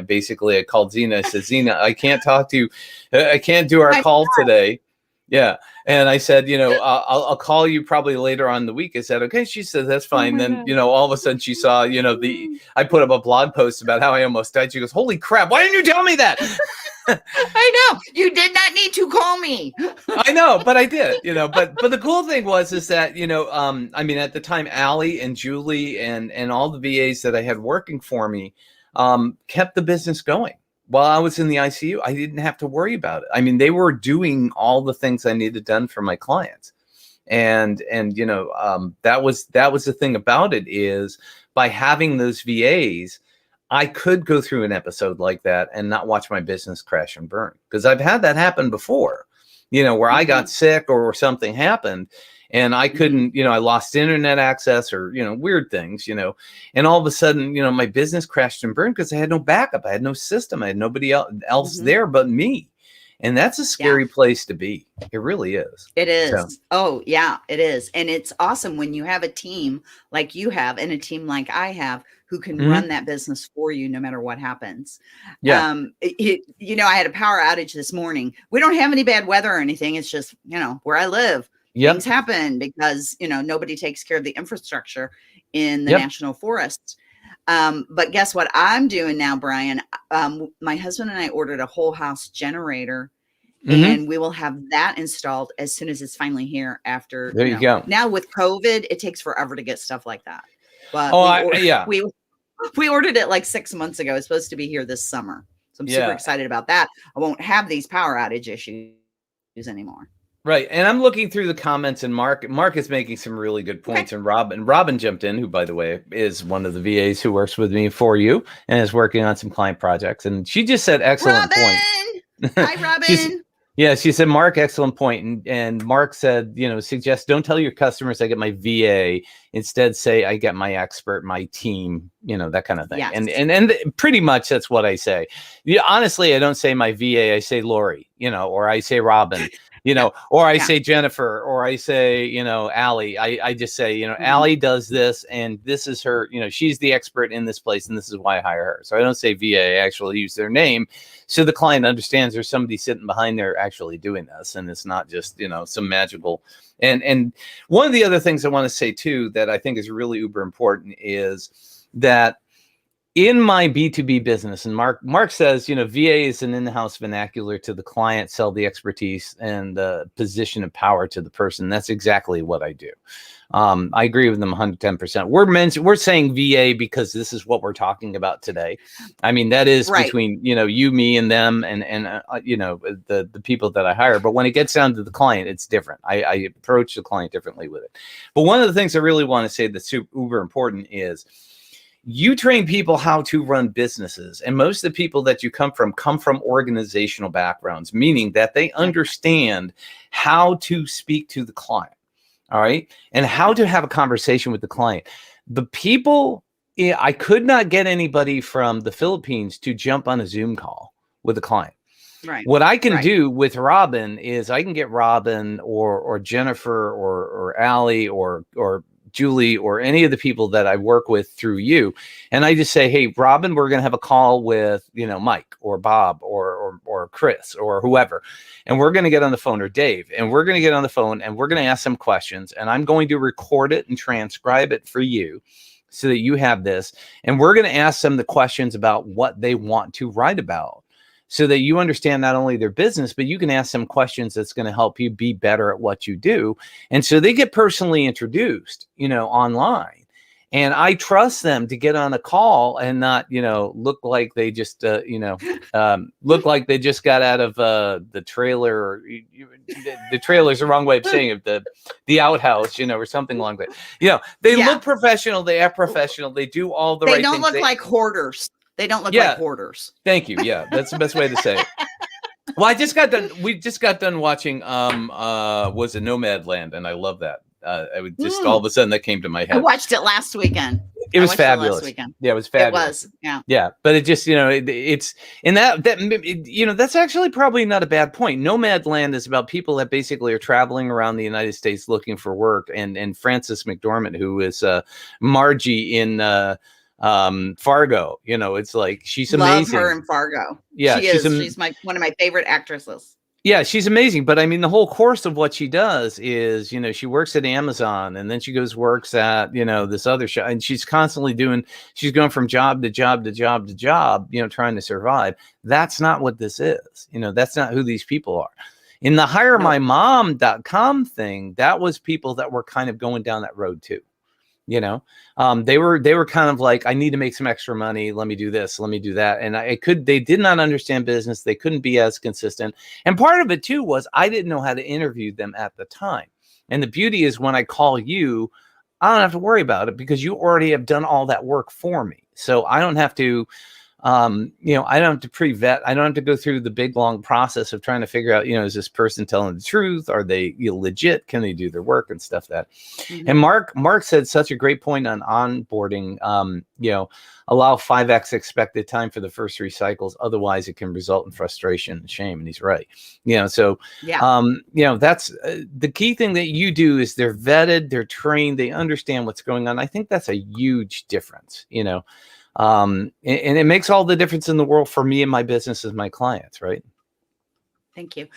called Zena. I said, Zena, I can't talk to you. I can't do our call today. Yeah. And I said, I'll call you probably later on in the week. I said, okay. She said, that's fine. Then, all of a sudden she saw, I put up a blog post about how I almost died. She goes, holy crap. Why didn't you tell me that? I know you did not need to call me. I know, but I did, but the cool thing is that, I mean, at the time, Allie and Julie and all the VAs that I had working for me, kept the business going. While I was in the ICU, I didn't have to worry about it. I mean, they were doing all the things I needed done for my clients. And that was the thing about it, is by having those VAs, I could go through an episode like that and not watch my business crash and burn, because I've had that happen before, where I got sick or something happened and I couldn't, I lost internet access or, weird things, and all of a sudden, my business crashed and burned because I had no backup. I had no system. I had nobody else there but me. And that's a scary place to be. It really is. It is. So. Oh, yeah, it is. And it's awesome when you have a team like you have and a team like I have who can run that business for you no matter what happens. Yeah. I had a power outage this morning. We don't have any bad weather or anything. It's just, where I live, things happen because, nobody takes care of the infrastructure in the national forests. But guess what I'm doing now, Brian? My husband and I ordered a whole house generator, and we will have that installed as soon as it's finally here. After there you go. Now with COVID, it takes forever to get stuff like that. But we ordered it like 6 months ago. It's supposed to be here this summer, so I'm super excited about that. I won't have these power outage issues anymore. Right. And I'm looking through the comments, and Mark is making some really good points. And Robin jumped in, who, by the way, is one of the VAs who works with me for you and is working on some client projects. And she just said, excellent point. Hi, Robin. She said, Mark, excellent point. And Mark said, suggest don't tell your customers I get my VA. Instead, say I get my expert, my team, that kind of thing. Yes. And pretty much that's what I say. Honestly, I don't say my VA. I say Lori, or I say Robin. Or I say Jennifer, or I say, Allie. I just say, Allie does this, and this is her, she's the expert in this place, and this is why I hire her. So I don't say VA, I actually use their name. So the client understands there's somebody sitting behind there actually doing this, and it's not just, some magical. And one of the other things I want to say too, that I think is really uber important, is that in my B2B business, and Mark says, VA is an in-house vernacular to the client, sell the expertise and the position of power to the person. That's exactly what I do. I agree with them 110%. We're saying VA because this is what we're talking about today. I mean, that is between, you, me, and them, and the people that I hire. But when it gets down to the client, it's different. I approach the client differently with it. But one of the things I really want to say that's super uber important is, You train people how to run businesses, and most of the people that you come from organizational backgrounds, meaning that they understand how to speak to the client, all right, and how to have a conversation with the client. The people, I could not get anybody from the Philippines to jump on a Zoom call with a client. Right. What I can do with Robin is I can get Robin or Jennifer or Allie or Julie or any of the people that I work with through you. And I just say, hey, Robin, we're going to have a call with, Mike or Bob or Chris or whoever. And we're going to get on the phone, or Dave, and we're going to get on the phone and we're going to ask some questions, and I'm going to record it and transcribe it for you so that you have this. And we're going to ask them the questions about what they want to write about, so that you understand not only their business, but you can ask them questions that's going to help you be better at what you do. And so they get personally introduced, online. And I trust them to get on a call and not, look like they just, look like they just got out of the trailer. The trailer's the wrong way of saying it. The outhouse, or something along that. They look professional. They act professional. They do all the right things. They don't look like hoarders. They don't look like hoarders. Thank you. Yeah, that's the best way to say it. Well, we just got done watching was it Nomadland, and I love that. I would just all of a sudden that came to my head. I watched it last weekend. It was fabulous. Yeah, it was fabulous. It was. Yeah. But it just, it's, and that's actually probably not a bad point. Nomadland is about people that basically are traveling around the United States looking for work. And Frances McDormand, who is Margie in Fargo, it's like, she's amazing. Love her in Fargo. Yeah, she's one of my favorite actresses. Yeah, she's amazing. But I mean, the whole course of what she does is, she works at Amazon, and then she works at, this other shop, and she's constantly she's going from job to job to job to job, trying to survive. That's not what this is. That's not who these people are. In the hiremymom.com thing, that was people that were kind of going down that road too. They were kind of like, I need to make some extra money. Let me do this. Let me do that. And they did not understand business. They couldn't be as consistent. And part of it too was I didn't know how to interview them at the time. And the beauty is when I call you, I don't have to worry about it because you already have done all that work for me. So I don't have to, I don't have to pre-vet. I don't have to go through the big, long process of trying to figure out, is this person telling the truth? Are they legit? Can they do their work and stuff that? Mm-hmm. And Mark said such a great point on onboarding, allow 5x expected time for the first 3 cycles. Otherwise it can result in frustration and shame. And he's right. That's the key thing that you do is they're vetted, they're trained, they understand what's going on. I think that's a huge difference, and it makes all the difference in the world for me and my business as my clients, right? Thank you.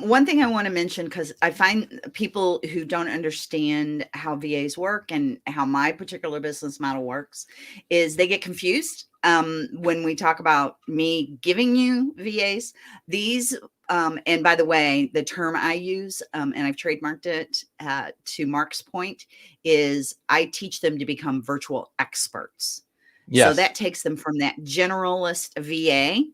One thing I want to mention, because I find people who don't understand how VAs work and how my particular business model works is they get confused when we talk about me giving you VAs. These, and by the way, the term I use, and I've trademarked it to Mark's point, is I teach them to become virtual experts. Yes. So that takes them from that generalist VA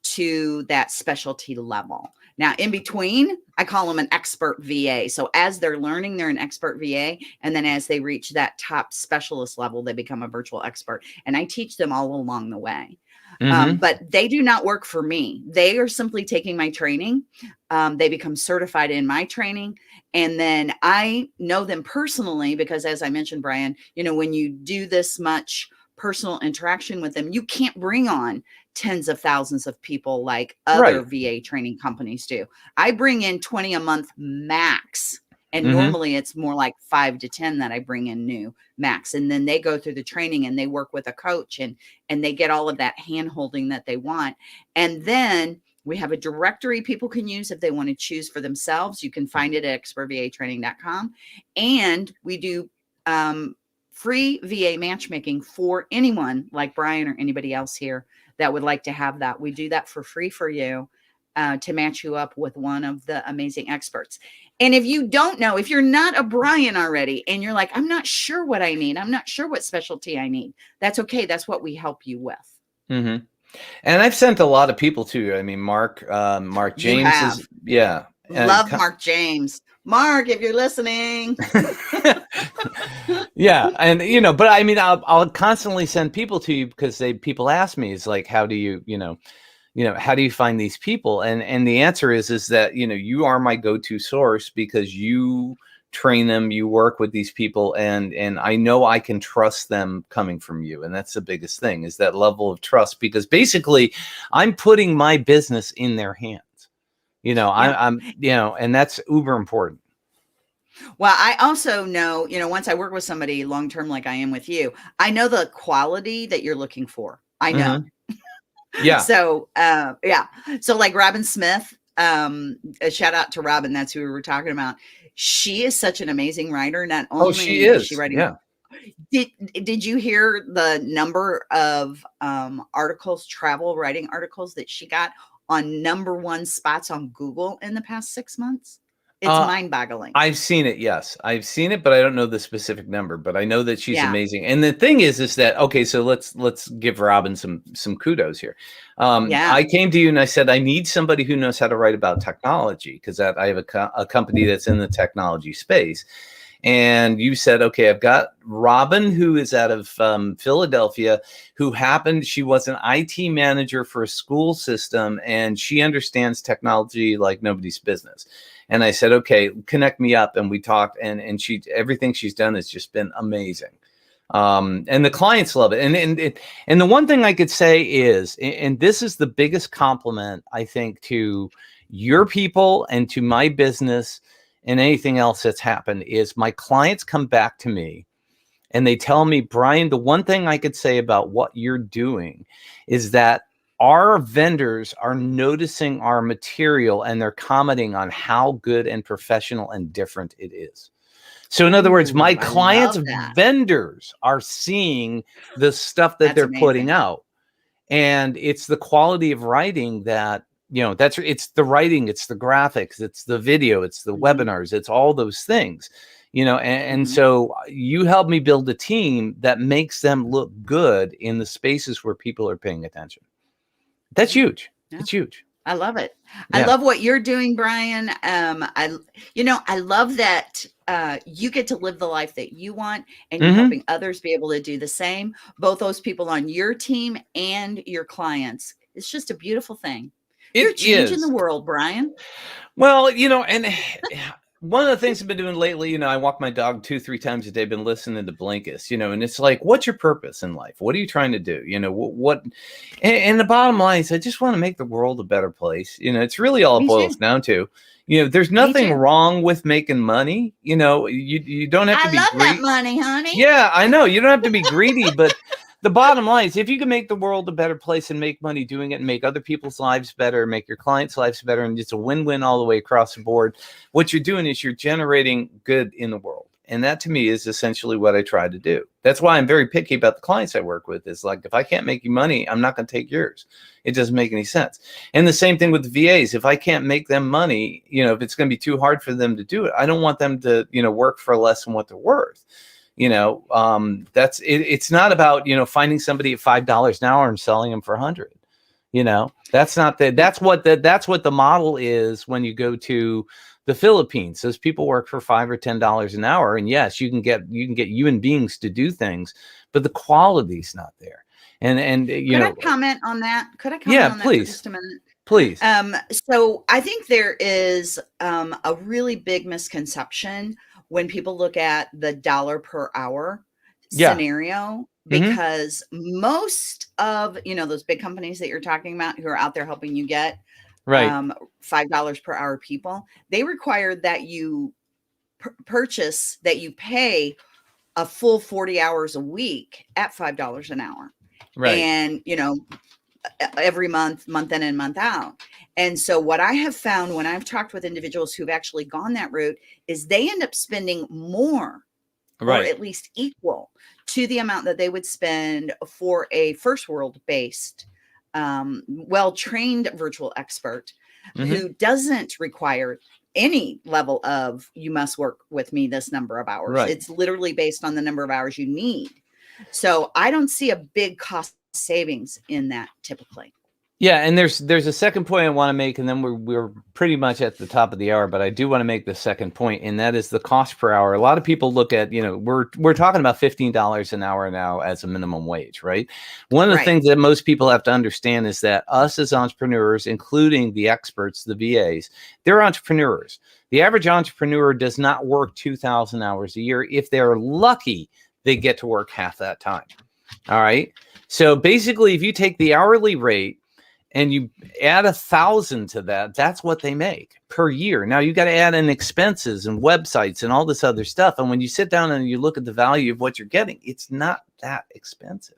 to that specialty level. Now, in between, I call them an expert VA. So as they're learning, they're an expert VA. And then as they reach that top specialist level, they become a virtual expert. And I teach them all along the way. Mm-hmm. But they do not work for me. They are simply taking my training. They become certified in my training. And then I know them personally because, as I mentioned, Brian, when you do this much personal interaction with them, you can't bring on tens of thousands of people like other VA training companies do. I bring in 20 a month max. And normally it's more like 5 to 10 that I bring in new max. And then they go through the training and they work with a coach and they get all of that hand holding that they want. And then we have a directory people can use if they want to choose for themselves. You can find it at expertvatraining.com. And we do free VA matchmaking for anyone like Brian or anybody else here that would like to have that. We do that for free for you to match you up with one of the amazing experts. And if you don't know, if you're not a Brian already and you're like, I'm not sure what I need, I'm not sure what specialty I need, that's okay. That's what we help you with. Mm-hmm. And I've sent a lot of people to you. I mean, Mark James is, yeah. Love Mark James. Mark, if you're listening. Yeah, and but I mean, I'll constantly send people to you because people ask me, it's like, how do how do you find these people? And the answer is that you are my go-to source because you train them, you work with these people, and I know I can trust them coming from you, and that's the biggest thing, is that level of trust, because basically I'm putting my business in their hands. Yeah. And that's uber important. Well, I also know, once I work with somebody long term, like I am with you, I know the quality that you're looking for. I know. Mhm. Yeah. So, yeah. So, like Robin Smith, a shout out to Robin. That's who we were talking about. She is such an amazing writer. Not Oh, she only is she is. writing. Yeah. Did you hear the number of articles, travel writing articles that she got on #1 spots on Google in the past 6 months? It's Uh, mind-boggling. I've seen it. Yes, I've seen it, but I don't know the specific number. But I know that she's Yeah, amazing. And the thing is that, okay, so let's give Robin some kudos here. yeah. I came to you and I said I need somebody who knows how to write about technology, because I have a company that's in the technology space. And you said, okay, I've got Robin, who is out of Philadelphia, she was an IT manager for a school system, and she understands technology like nobody's business. And I said, okay, connect me up. And we talked, and everything she's done has just been amazing. And the clients love it. And the one thing I could say is, and this is the biggest compliment, I think, to your people and to my business and anything else that's happened, is my clients come back to me and they tell me, Brian, the one thing I could say about what you're doing is that our vendors are noticing our material and they're commenting on how good and professional and different it is. So in other words, my Ooh, I clients' love that. vendors are seeing the stuff that That's they're putting amazing. out. And it's the quality of writing that, it's the writing, it's the graphics, it's the video, it's the Mhm, webinars, it's all those things, and mhm. so you help me build a team that makes them look good in the spaces where people are paying attention. That's Yeah, huge. yeah. It's huge. I love it. I Yeah. love what you're doing, Brian. I love that you get to live the life that you want, and you're Hmm. helping others be able to do the same. Both those people on your team and your clients. It's just a beautiful thing. You're It changing the is. world, Brian. Well, and one of the things I've been doing lately, I walk my dog 2, 3 times a day, been listening to Blinkist, and it's like, what's your purpose in life? What are you trying to do? And the bottom line is, I just want to make the world a better place. It's really all it Me boils too. down to. There's Me nothing too. wrong with making money. You don't have to I be love that great. money, honey. Yeah, I know. You don't have to be greedy, but the bottom line is, if you can make the world a better place and make money doing it and make other people's lives better, make your clients' lives better, and it's a win-win all the way across the board, what you're doing is you're generating good in the world. And that to me is essentially what I try to do. That's why I'm very picky about the clients I work with. Is like, if I can't make you money, I'm not going to take yours. It doesn't make any sense. And the same thing with the VAs. If I can't make them money, if it's going to be too hard for them to do it, I don't want them to, work for less than what they're worth. That's it. It's not about, finding somebody at $5 an hour and selling them for 100. That's not that's what the model is when you go to the Philippines. Those people work for $5 or $10 an hour, and yes, you can get human beings to do things, but the quality's not there. And Could I comment on that? Could I comment yeah, on that for please, just a minute? please. So I think there is a really big misconception when people look at the dollar per hour Yeah. scenario, Hmm. because most of those big companies that you're talking about who are out there helping you get Right. $5 per hour people, they require that you purchase, that you pay a full 40 hours a week at $5 an hour. Right. And every month in and month out. And so what I have found when I've talked with individuals who've actually gone that route is they end up spending more, or Right. at least equal to the amount that they would spend for a first world based, well-trained virtual expert Hmm. who doesn't require any level of, you must work with me this number of hours. Right. It's literally based on the number of hours you need. So I don't see a big cost savings in that typically. Yeah, and there's a second point I want to make, and then we're pretty much at the top of the hour, but I do want to make the second point, and that is the cost per hour. A lot of people look at, we're talking about $15 an hour now as a minimum wage, right? One of the things that most people have to understand is that us as entrepreneurs, including the experts, the VAs, they're entrepreneurs. The average entrepreneur does not work 2,000 hours a year. If they're lucky, they get to work half that time. All right. So basically, if you take the hourly rate and you add 1,000 to that, that's what they make per year. Now you got to add in expenses and websites and all this other stuff. And when you sit down and you look at the value of what you're getting, it's not that expensive.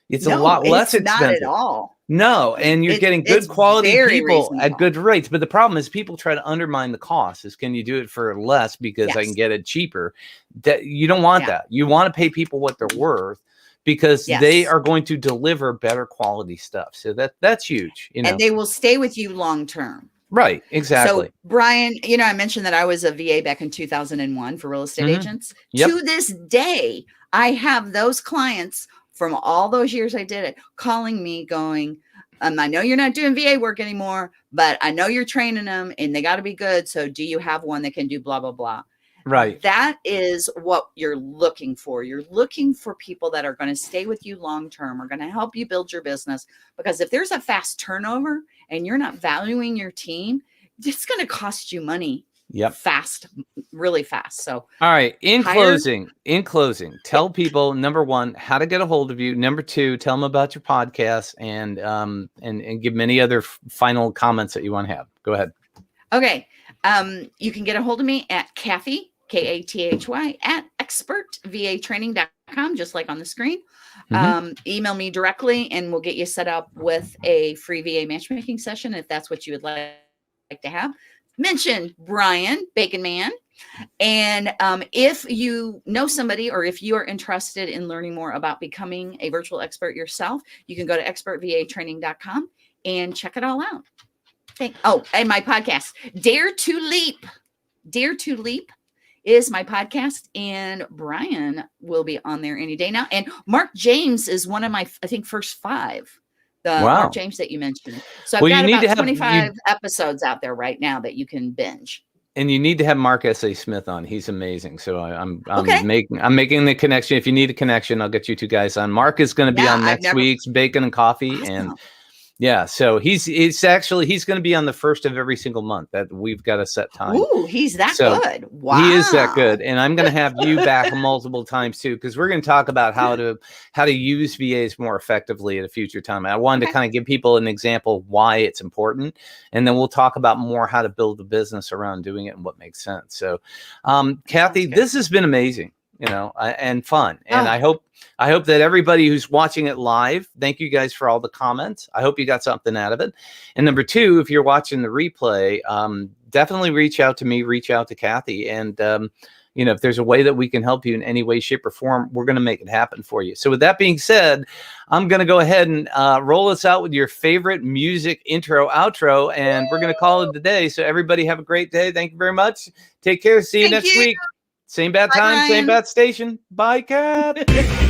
It's a lot less expensive. Not at all. No, and you're getting good quality people reasonable at good rates. But the problem is people try to undermine the cost. Is can you do it for less because I can get it cheaper? That you don't want that. You want to pay people what they're worth, because they are going to deliver better quality stuff. So that's huge. And they will stay with you long term. Right, exactly. So Brian, I mentioned that I was a VA back in 2001 for real estate agents. Yep. To this day, I have those clients from all those years I did it calling me going, I know you're not doing VA work anymore, but I know you're training them and they got to be good. So do you have one that can do blah, blah, blah? Right. That is what you're looking for. You're looking for people that are going to stay with you long term, are going to help you build your business. Because if there's a fast turnover and you're not valuing your team, it's going to cost you money. Yep. Fast, really fast. So, all right. In closing, tell people, number one, how to get a hold of you. Number two, tell them about your podcast, and give many other final comments that you want to have. Go ahead. Okay. You can get a hold of me at Kathy, Kathy, at expertvatraining.com, just like on the screen. Email me directly and we'll get you set up with a free VA matchmaking session if that's what you would like to have. Mention Brian Bacon Man. And if you know somebody, or if you are interested in learning more about becoming a virtual expert yourself, you can go to expertvatraining.com and check it all out. And my podcast, Dare to Leap. Dare to Leap is my podcast, and Brian will be on there any day now. And Mark James is one of my, I think, first 5. Mark James that you mentioned. So I've got about 25 episodes out there right now that you can binge. And you need to have Mark S.A. Smith on. He's amazing. So I'm making the connection. If you need a connection, I'll get you two guys on. Mark is going to be on next week's Bacon and Coffee. Awesome. And yeah, so he's going to be on the first of every single month that we've got a set time. Ooh, he's that good. Wow. He is that good. And I'm going to have you back multiple times too, because we're going to talk about how to use VAs more effectively at a future time. I wanted to kind of give people an example of why it's important. And then we'll talk about more how to build a business around doing it and what makes sense. So, Kathy, this has been amazing. And fun. And I hope that everybody who's watching it live, thank you guys for all the comments. I hope you got something out of it. And number two, if you're watching the replay, definitely reach out to me, reach out to Kathy. And, if there's a way that we can help you in any way, shape, or form, we're going to make it happen for you. So with that being said, I'm going to go ahead and roll us out with your favorite music intro, outro, and we're going to call it a day. So everybody have a great day. Thank you very much. Take care. See you next week. Same bad time, same bad station. Bye, Kat.